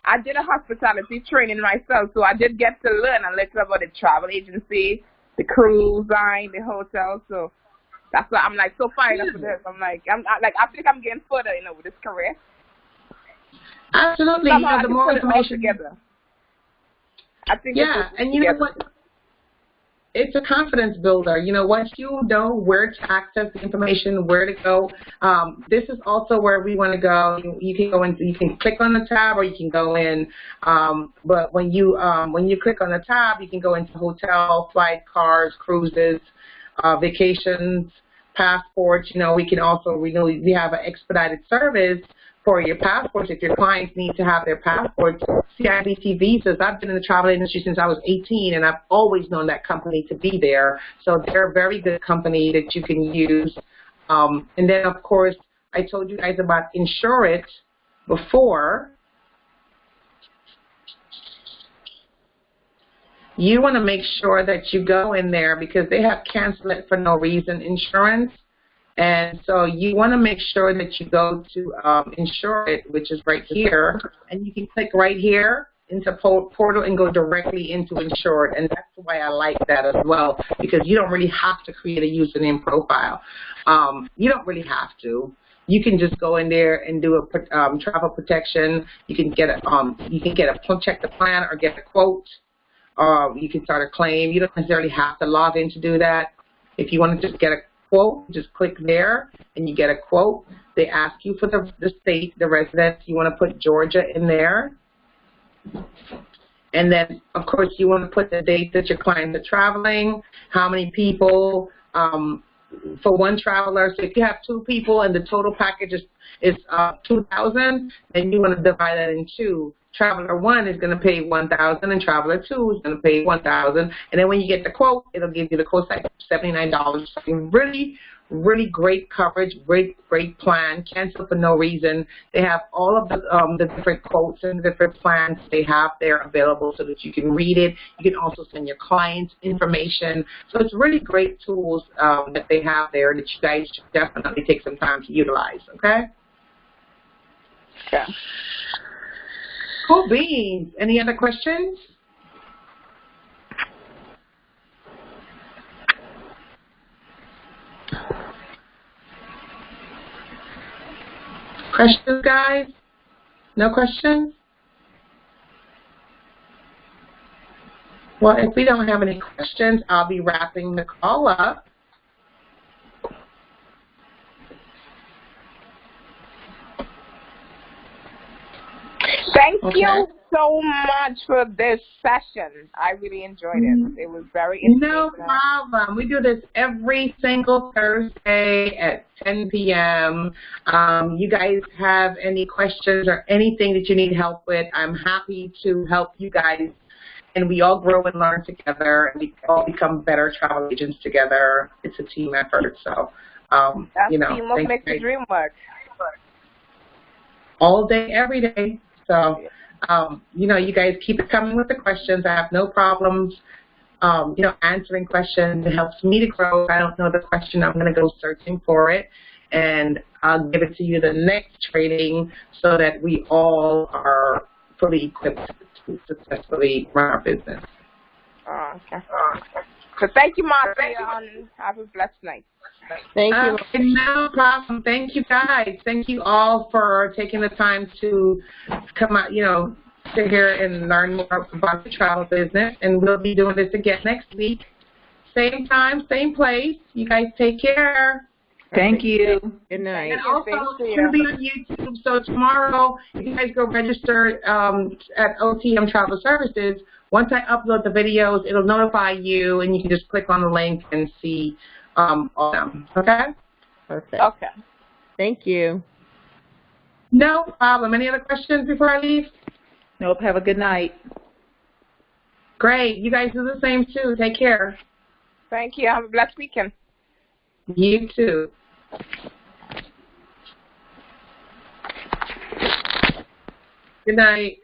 I did a hospitality training myself, so I did get to learn a little about the travel agency, the cruise line, the hotel. So that's why I'm like so fired up with this. I think I'm getting further, you know, with this career.
Absolutely.
Somehow
the more information
together. I think
and you know what? It's a confidence builder. You know, once you know where to access the information, where to go, this is also where we want to go. You can go into, you can click on the tab, or you can go in. But when you click on the tab, you can go into hotel, flight, cars, cruises, vacations, passports. You know, we can also renew. We have an expedited service for your passports if your clients need to have their passports. CIBC visas. I've been in the travel industry since I was 18, and I've always known that company to be there. So they're a very good company that you can use. And then, of course, I told you guys about Insure It before. You want to make sure that you go in there because they have cancel it for no reason insurance. And so you want to make sure that you go to Insure It, which is right here, and you can click right here into portal and go directly into Insure It. And that's why I like that as well, because you don't really have to create a username profile. You don't really have to. You can just go in there and do a travel protection. You can get check the plan or get a quote. You can start a claim. You don't necessarily have to log in to do that. If you want to just get a quote, just click there and you get a quote. They ask you for the state, the residence. You want to put Georgia in there. And then, of course, you want to put the dates that your clients are traveling, how many people for one traveler. So if you have 2 people and the total package is $2,000, then you want to divide that in 2. Traveler 1 is going to pay $1,000, and traveler 2 is going to pay $1,000. And then when you get the quote, it'll give you the quote like $79. So really, really great coverage, great plan. Cancel for no reason. They have all of the different quotes and different plans they have there available so that you can read it. You can also send your clients information. So it's really great tools that they have there that you guys should definitely take some time to utilize. Okay.
Okay.
Cool beans. Any other questions? Questions, guys? No questions? Well, if we don't have any questions, I'll be wrapping the call up.
Thank you so much for this session. I really enjoyed it. It was very interesting.
No problem. We do this every single Thursday at 10 p.m. You guys have any questions or anything that you need help with, I'm happy to help you guys. And we all grow and learn together, and we all become better travel agents together. It's a team effort. So, you know,
teamwork makes the dream work.
All day, every day. So, you know, you guys keep it coming with the questions. I have no problems, you know, answering questions. It helps me to grow. If I don't know the question, I'm going to go searching for it, and I'll give it to you the next training so that we all are fully equipped to successfully run our business.
Okay. So thank you, Marcia, and have a blessed night.
Thank you.
No problem. Thank you, guys. Thank you all for taking the time to come out, you know, sit here and learn more about the travel business. And we'll be doing this again next week. Same time, same place. You guys take care.
Thank you. Good night.
And also, it's going to be on YouTube. So tomorrow, if you guys go register at OTM Travel Services, once I upload the videos, it'll notify you, and you can just click on the link and see all of them. Okay?
Perfect.
Okay.
Thank you.
No problem. Any other questions before I leave?
Nope. Have a good night.
Great. You guys do the same, too. Take care.
Thank you. Have a blessed weekend.
You too. Good night.